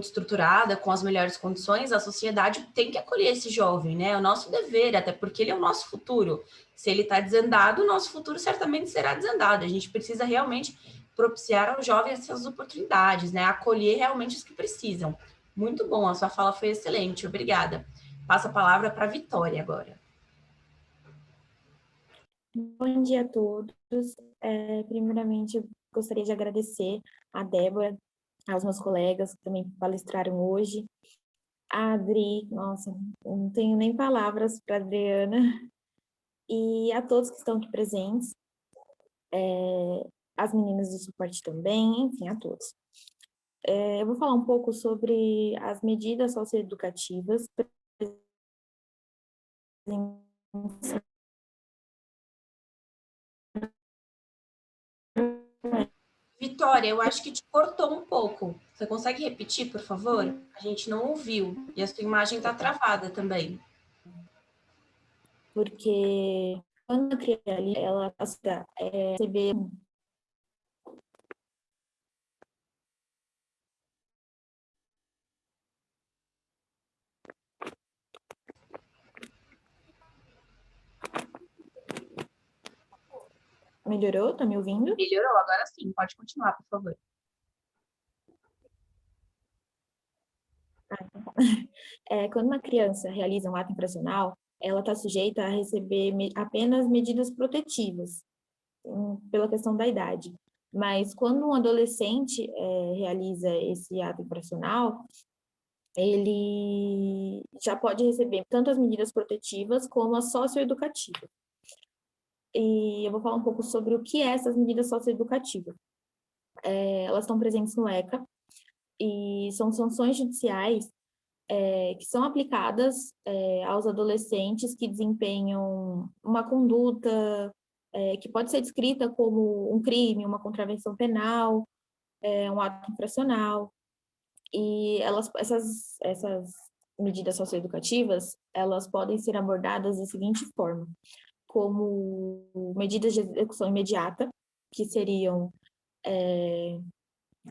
estruturada, com as melhores condições, a sociedade tem que acolher esse jovem, né? É o nosso dever, até porque ele é o nosso futuro. Se ele está desandado, o nosso futuro certamente será desandado. A gente precisa realmente propiciar ao jovem essas oportunidades, né? Acolher realmente os que precisam. Muito bom, a sua fala foi excelente, obrigada. Passo a palavra para a Vitória agora. Bom dia a todos. Primeiramente, eu gostaria de agradecer a Débora, aos meus colegas que também palestraram hoje, a Adri, nossa, eu não tenho nem palavras para a Adriana, e a todos que estão aqui presentes, as meninas do suporte também, enfim, a todos. Eu vou falar um pouco sobre as medidas socioeducativas Vitória, eu acho que te cortou um pouco. Você consegue repetir, por favor? A gente não ouviu. E a sua imagem está travada também. Porque quando a criança ela receber Melhorou? Tá me ouvindo? Melhorou, agora sim. Pode continuar, por favor. Quando uma criança realiza um ato infracional, ela está sujeita a receber apenas medidas protetivas, pela questão da idade. Mas quando um adolescente realiza esse ato infracional, ele já pode receber tanto as medidas protetivas como as socioeducativas. E eu vou falar um pouco sobre o que é essas medidas socioeducativas. Elas estão presentes no ECA e são sanções judiciais que são aplicadas aos adolescentes que desempenham uma conduta que pode ser descrita como um crime, uma contravenção penal, um ato infracional. E essas medidas socioeducativas, elas podem ser abordadas da seguinte forma: como medidas de execução imediata, que seriam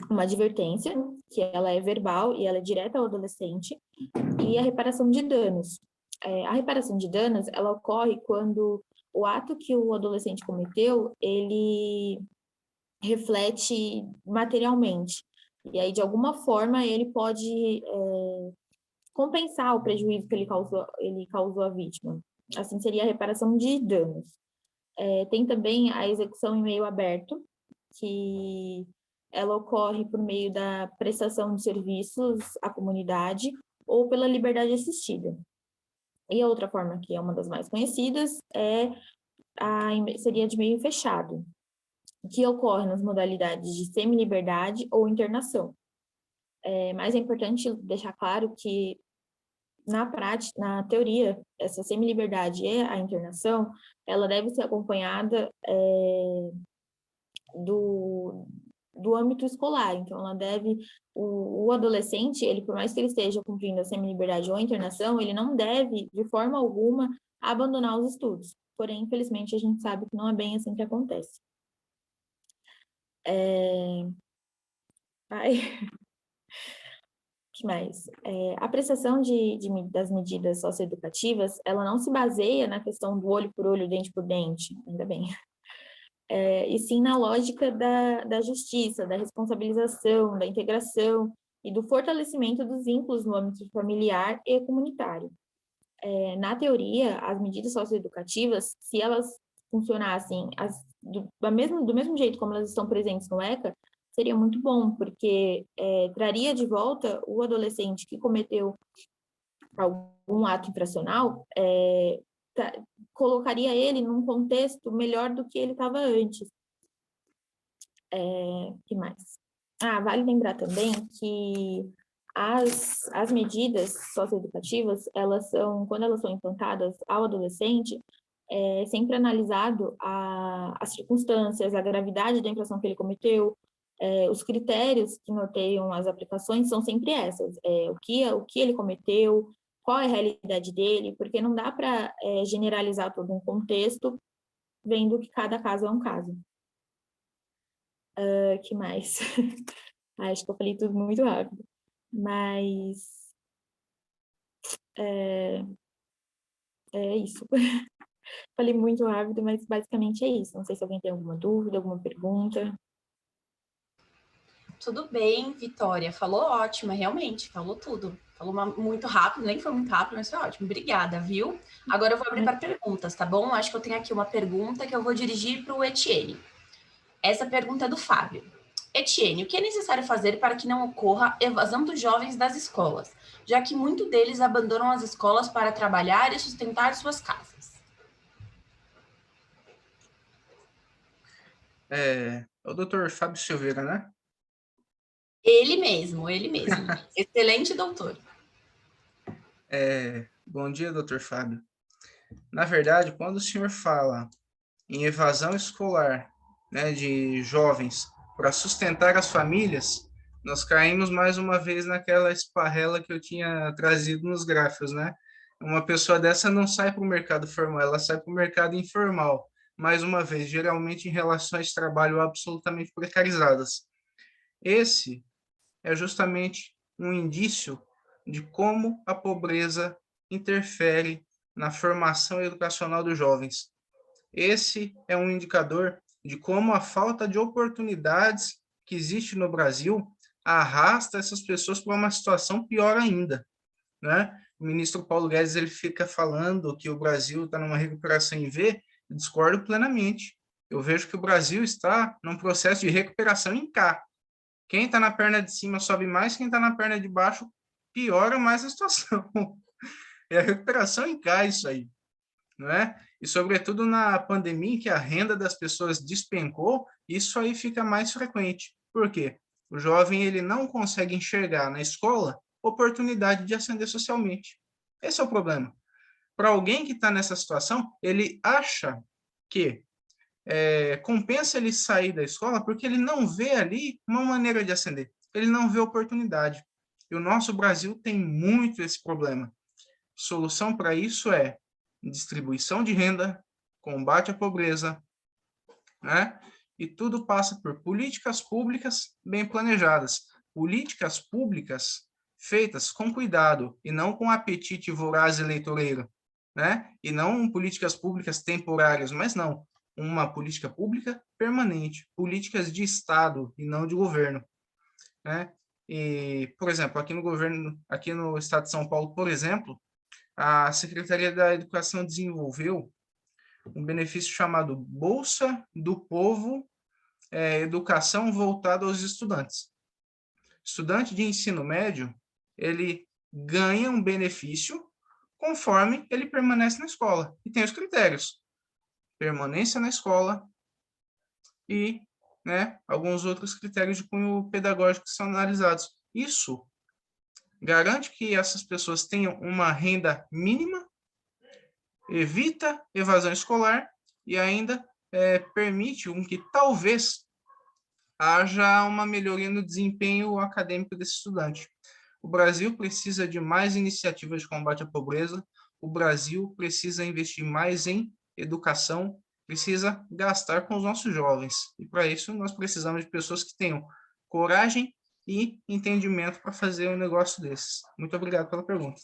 uma advertência, que ela é verbal e ela é direta ao adolescente, e a reparação de danos. A reparação de danos, ela ocorre quando o ato que o adolescente cometeu, ele reflete materialmente, e aí, de alguma forma, ele pode compensar o prejuízo que ele causou à vítima. Assim, seria a reparação de danos. Tem também a execução em meio aberto, que ela ocorre por meio da prestação de serviços à comunidade ou pela liberdade assistida. E a outra forma, que é uma das mais conhecidas, seria de meio fechado, que ocorre nas modalidades de semi-liberdade ou internação. Mas é importante deixar claro que na prática, na teoria, essa semi-liberdade e a internação, ela deve ser acompanhada do âmbito escolar. Então, ela deve, o adolescente, ele, por mais que ele esteja cumprindo a semi-liberdade ou a internação, ele não deve, de forma alguma, abandonar os estudos. Porém, infelizmente, a gente sabe que não é bem assim que acontece. Ai, que mais? A apreciação das medidas socioeducativas, ela não se baseia na questão do olho por olho, dente por dente, ainda bem. E sim na lógica da justiça, da responsabilização, da integração e do fortalecimento dos vínculos no âmbito familiar e comunitário. Na teoria, as medidas socioeducativas, se elas funcionassem do mesmo jeito como elas estão presentes no ECA, seria muito bom, porque traria de volta o adolescente que cometeu algum ato infracional, colocaria ele num contexto melhor do que ele estava antes. Que mais? Vale lembrar também que as medidas socioeducativas, quando elas são implantadas ao adolescente, é sempre analisado as circunstâncias, a gravidade da infração que ele cometeu, os critérios que norteiam as aplicações são sempre essas, o que ele cometeu, qual é a realidade dele, porque não dá para generalizar todo um contexto, vendo que cada caso é um caso. Que mais? Acho que eu falei tudo muito rápido, mas é isso. Falei muito rápido, mas basicamente é isso. Não sei se alguém tem alguma dúvida, alguma pergunta. Tudo bem, Vitória. Falou ótimo, realmente, falou tudo. Falou muito rápido, nem foi muito rápido, mas foi ótimo. Obrigada, viu? Agora eu vou abrir para perguntas, tá bom? Acho que eu tenho aqui uma pergunta que eu vou dirigir para o Etienne. Essa pergunta é do Fábio. Etienne, o que é necessário fazer para que não ocorra evasão dos jovens das escolas, já que muitos deles abandonam as escolas para trabalhar e sustentar suas casas? É o doutor Fábio Silveira, né? Ele mesmo, ele mesmo. Excelente doutor. Bom dia, doutor Fábio. Na verdade, quando o senhor fala em evasão escolar, né, de jovens para sustentar as famílias, nós caímos mais uma vez naquela esparrela que eu tinha trazido nos gráficos, né? Uma pessoa dessa não sai para o mercado formal, ela sai para o mercado informal. Mais uma vez, geralmente em relações de trabalho absolutamente precarizadas. Esse é justamente um indício de como a pobreza interfere na formação educacional dos jovens. Esse é um indicador de como a falta de oportunidades que existe no Brasil arrasta essas pessoas para uma situação pior ainda, né? O ministro Paulo Guedes ele fica falando que o Brasil está numa recuperação em V, eu discordo plenamente. Eu vejo que o Brasil está num processo de recuperação em K. Quem está na perna de cima sobe mais, quem está na perna de baixo piora mais a situação. É a recuperação em K isso aí, não é? E sobretudo na pandemia, em que a renda das pessoas despencou, isso aí fica mais frequente. Por quê? O jovem ele não consegue enxergar na escola oportunidade de ascender socialmente. Esse é o problema. Para alguém que está nessa situação, ele acha que compensa ele sair da escola porque ele não vê ali uma maneira de ascender. Ele não vê oportunidade. E o nosso Brasil tem muito esse problema. Solução para isso é distribuição de renda, combate à pobreza, né? E tudo passa por políticas públicas bem planejadas. Políticas públicas feitas com cuidado e não com apetite voraz eleitoreiro, né? E não políticas públicas temporárias, mas não. Uma política pública permanente, políticas de Estado e não de governo, né? E, por exemplo, aqui no estado de São Paulo, por exemplo, a Secretaria da Educação desenvolveu um benefício chamado Bolsa do Povo, Educação voltada aos estudantes. Estudante de ensino médio, ele ganha um benefício conforme ele permanece na escola. E tem os critérios: permanência na escola e, né, alguns outros critérios de cunho pedagógico que são analisados. Isso garante que essas pessoas tenham uma renda mínima, evita evasão escolar e ainda permite que talvez haja uma melhoria no desempenho acadêmico desse estudante. O Brasil precisa de mais iniciativas de combate à pobreza, o Brasil precisa investir mais em educação, precisa gastar com os nossos jovens. E para isso nós precisamos de pessoas que tenham coragem e entendimento para fazer um negócio desses. Muito obrigado pela pergunta.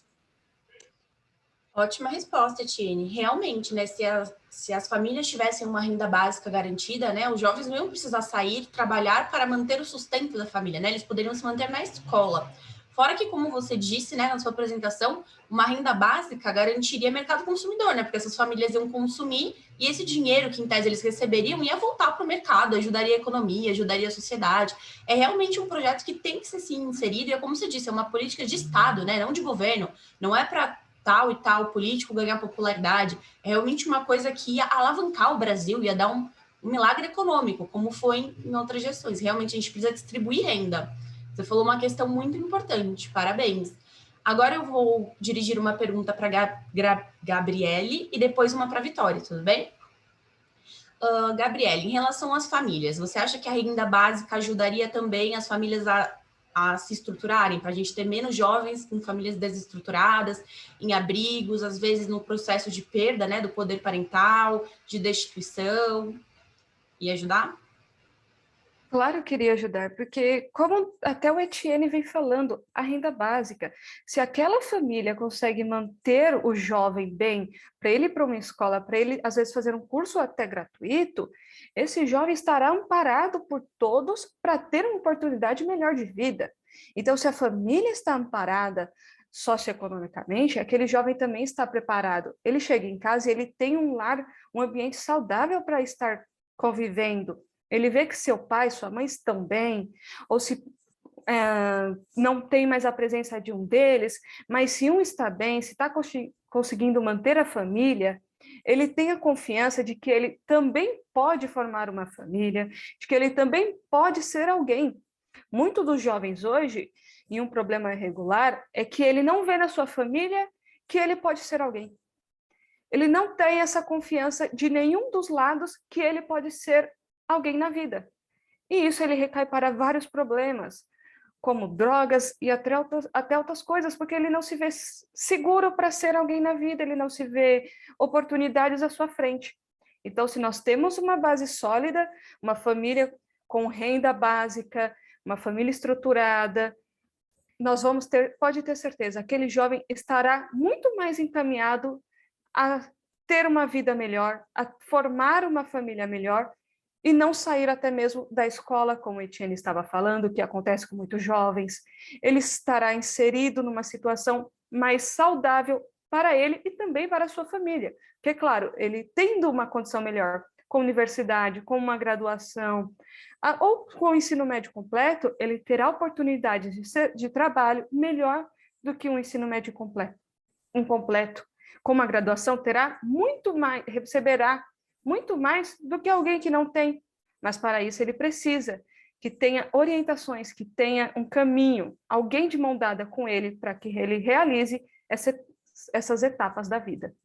Ótima resposta, Tiene. Realmente, né, se as famílias tivessem uma renda básica garantida, né, os jovens não iam precisar sair, trabalhar para manter o sustento da família, né, eles poderiam se manter na escola. Fora que, como você disse, né, na sua apresentação, uma renda básica garantiria mercado consumidor, né, porque essas famílias iam consumir e esse dinheiro que, em tese, eles receberiam ia voltar para o mercado, ajudaria a economia, ajudaria a sociedade. É realmente um projeto que tem que ser, sim, inserido e, como você disse, é uma política de Estado, né, não de governo, não é para tal e tal político ganhar popularidade, é realmente uma coisa que ia alavancar o Brasil, ia dar um milagre econômico, como foi em outras gestões. Realmente a gente precisa distribuir renda. Você falou uma questão muito importante, parabéns. Agora eu vou dirigir uma pergunta para Gabriele e depois uma para Vitória, tudo bem? Gabriele, em relação às famílias, você acha que a renda básica ajudaria também as famílias a se estruturarem, para a gente ter menos jovens com famílias desestruturadas, em abrigos, às vezes no processo de perda, né, do poder parental, de destituição, e ajudar? Claro que iria ajudar, porque como até o Etienne vem falando, a renda básica, se aquela família consegue manter o jovem bem, para ele ir para uma escola, para ele às vezes fazer um curso até gratuito, esse jovem estará amparado por todos para ter uma oportunidade melhor de vida. Então, se a família está amparada socioeconomicamente, aquele jovem também está preparado. Ele chega em casa e ele tem um lar, um ambiente saudável para estar convivendo. Ele vê que seu pai e sua mãe estão bem, ou se não tem mais a presença de um deles, mas se um está bem, se está conseguindo manter a família, ele tem a confiança de que ele também pode formar uma família, de que ele também pode ser alguém. Muitos dos jovens hoje, e um problema irregular, é que ele não vê na sua família que ele pode ser alguém. Ele não tem essa confiança de nenhum dos lados que ele pode ser alguém na vida. E isso ele recai para vários problemas, como drogas e até outras coisas, porque ele não se vê seguro para ser alguém na vida, ele não se vê oportunidades à sua frente. Então, se nós temos uma base sólida, uma família com renda básica, uma família estruturada, nós vamos ter, pode ter certeza, aquele jovem estará muito mais encaminhado a ter uma vida melhor, a formar uma família melhor, e não sair até mesmo da escola, como o Etienne estava falando, que acontece com muitos jovens. Ele estará inserido numa situação mais saudável para ele e também para a sua família. Porque, claro, ele tendo uma condição melhor, com universidade, com uma graduação, ou com o ensino médio completo, ele terá oportunidade de trabalho melhor do que um ensino médio incompleto. Com uma graduação, terá muito mais, receberá muito mais do que alguém que não tem. Mas para isso ele precisa que tenha orientações, que tenha um caminho, alguém de mão dada com ele para que ele realize essas etapas da vida.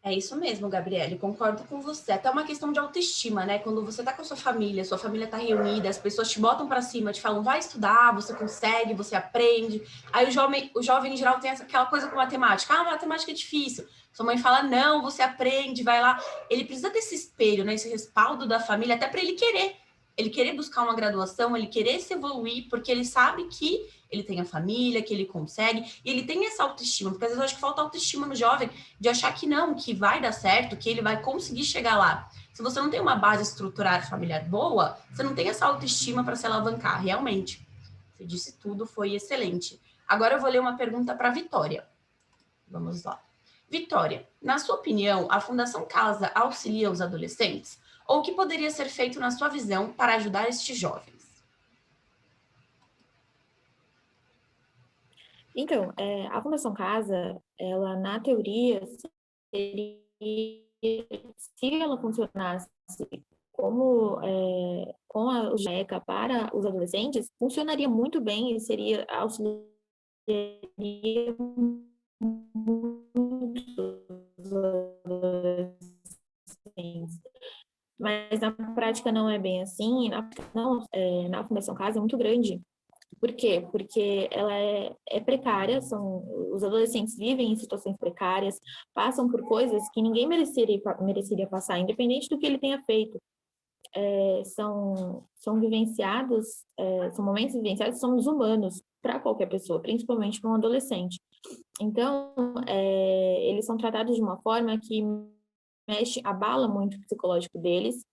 É isso mesmo, Gabriele, concordo com você. Até uma questão de autoestima, né? Quando você tá com a sua família tá reunida, as pessoas te botam para cima, te falam, vai estudar, você consegue, você aprende. Aí o jovem em geral tem aquela coisa com matemática. Ah, matemática é difícil. Sua mãe fala, não, você aprende, vai lá. Ele precisa desse espelho, né? Esse respaldo da família, até para ele querer buscar uma graduação, ele querer se evoluir, porque ele sabe que ele tem a família, que ele consegue, e ele tem essa autoestima, porque às vezes eu acho que falta autoestima no jovem, de achar que não, que vai dar certo, que ele vai conseguir chegar lá. Se você não tem uma base estrutural familiar boa, você não tem essa autoestima para se alavancar, realmente. Você disse tudo, foi excelente. Agora eu vou ler uma pergunta para a Vitória. Vamos lá. Vitória, na sua opinião, a Fundação Casa auxilia os adolescentes? Ou o que poderia ser feito na sua visão para ajudar estes jovens? Então, a Fundação Casa, ela, na teoria, seria, se ela funcionasse com o GECA para os adolescentes, funcionaria muito bem e seria auxiliaria muito os adolescentes. Mas na prática não é bem assim, na Fundação Casa é muito grande. Por quê? Porque ela é precária, os adolescentes vivem em situações precárias, passam por coisas que ninguém mereceria passar, independente do que ele tenha feito. São vivenciados, são momentos vivenciados que são desumanos para qualquer pessoa, principalmente para um adolescente. Então, eles são tratados de uma forma que abala muito o psicológico deles,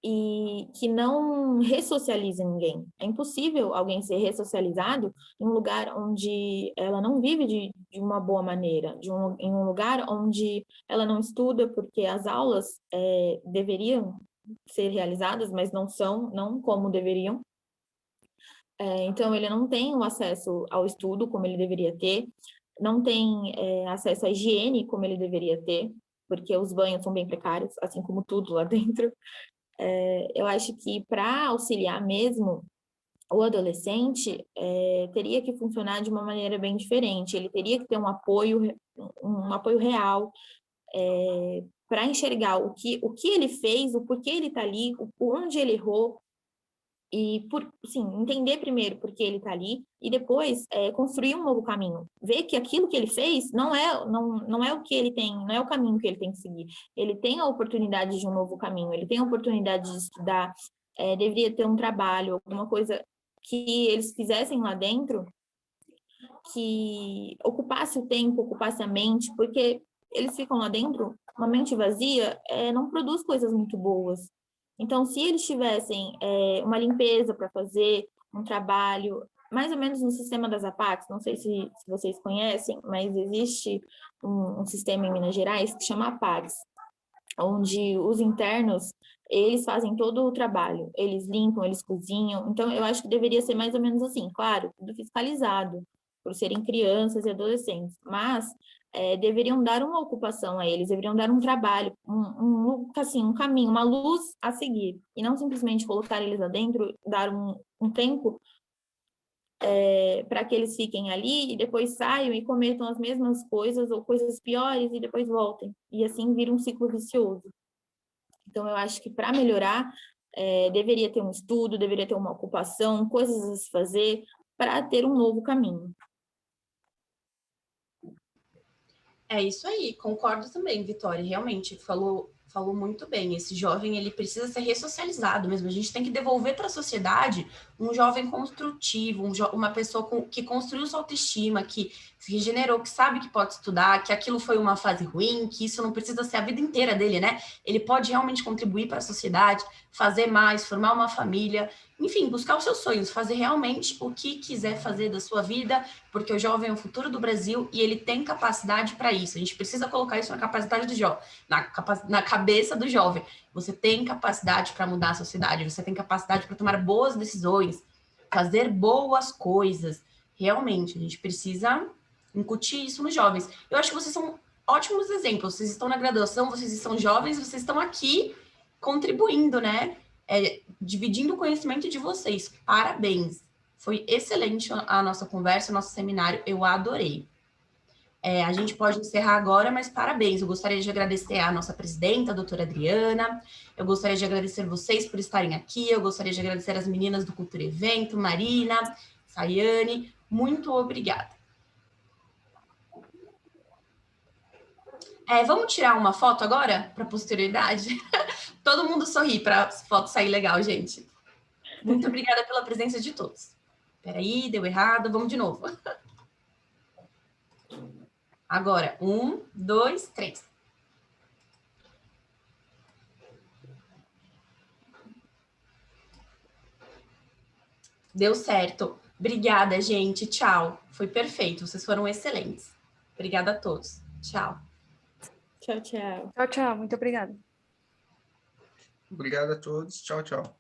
e que não ressocializa ninguém. É impossível alguém ser ressocializado em um lugar onde ela não vive de uma boa maneira, em um lugar onde ela não estuda, porque as aulas deveriam ser realizadas, mas não são, não como deveriam. Então, ele não tem o acesso ao estudo como ele deveria ter, não tem acesso à higiene como ele deveria ter, porque os banhos são bem precários, assim como tudo lá dentro. Eu acho que para auxiliar mesmo o adolescente, teria que funcionar de uma maneira bem diferente. Ele teria que ter um apoio real para enxergar o que ele fez, o porquê ele está ali, onde ele errou, e entender primeiro por que ele está ali e depois construir um novo caminho. Ver que aquilo que ele fez não é o que ele tem, não é o caminho que ele tem que seguir. Ele tem a oportunidade de um novo caminho, ele tem a oportunidade de estudar, deveria ter um trabalho, alguma coisa que eles fizessem lá dentro que ocupasse o tempo, ocupasse a mente, porque eles ficam lá dentro, uma mente vazia não produz coisas muito boas. Então, se eles tivessem uma limpeza para fazer, um trabalho, mais ou menos no sistema das APACs, não sei se vocês conhecem, mas existe um sistema em Minas Gerais que chama APACs, onde os internos, eles fazem todo o trabalho, eles limpam, eles cozinham. Então, eu acho que deveria ser mais ou menos assim, claro, tudo fiscalizado, por serem crianças e adolescentes, mas deveriam dar uma ocupação a eles, deveriam dar um trabalho, um caminho, uma luz a seguir, e não simplesmente colocar eles lá dentro, dar um tempo para que eles fiquem ali e depois saiam e cometam as mesmas coisas ou coisas piores e depois voltem. E assim vira um ciclo vicioso. Então, eu acho que para melhorar, deveria ter um estudo, deveria ter uma ocupação, coisas a se fazer para ter um novo caminho. É isso aí, concordo também, Vitória. Realmente, falou muito bem. Esse jovem, ele precisa ser ressocializado mesmo. A gente tem que devolver para a sociedade um jovem construtivo, uma pessoa que construiu sua autoestima, que se regenerou, que sabe que pode estudar, que aquilo foi uma fase ruim, que isso não precisa ser a vida inteira dele, né? Ele pode realmente contribuir para a sociedade, fazer mais, formar uma família, enfim, buscar os seus sonhos, fazer realmente o que quiser fazer da sua vida, porque o jovem é o futuro do Brasil e ele tem capacidade para isso. A gente precisa colocar isso na capacidade do jovem, na cabeça do jovem. Você tem capacidade para mudar a sociedade, você tem capacidade para tomar boas decisões, fazer boas coisas. Realmente, a gente precisa incutir isso nos jovens. Eu acho que vocês são ótimos exemplos. Vocês estão na graduação, vocês estão jovens, vocês estão aqui contribuindo, né? Dividindo o conhecimento de vocês. Parabéns. Foi excelente a nossa conversa, o nosso seminário. Eu adorei. A gente pode encerrar agora, mas parabéns. Eu gostaria de agradecer à nossa presidenta, a doutora Adriana. Eu gostaria de agradecer vocês por estarem aqui. Eu gostaria de agradecer as meninas do Cultura Evento, Marina, Sayane. Muito obrigada. Vamos tirar uma foto agora para a posterioridade? Todo mundo sorri para a foto sair legal, gente. Muito obrigada pela presença de todos. Peraí, deu errado. Vamos de novo. Agora, 1, 2, 3. Deu certo. Obrigada, gente. Tchau. Foi perfeito. Vocês foram excelentes. Obrigada a todos. Tchau. Tchau, tchau. Tchau, tchau. Muito obrigada. Obrigado a todos. Tchau, tchau.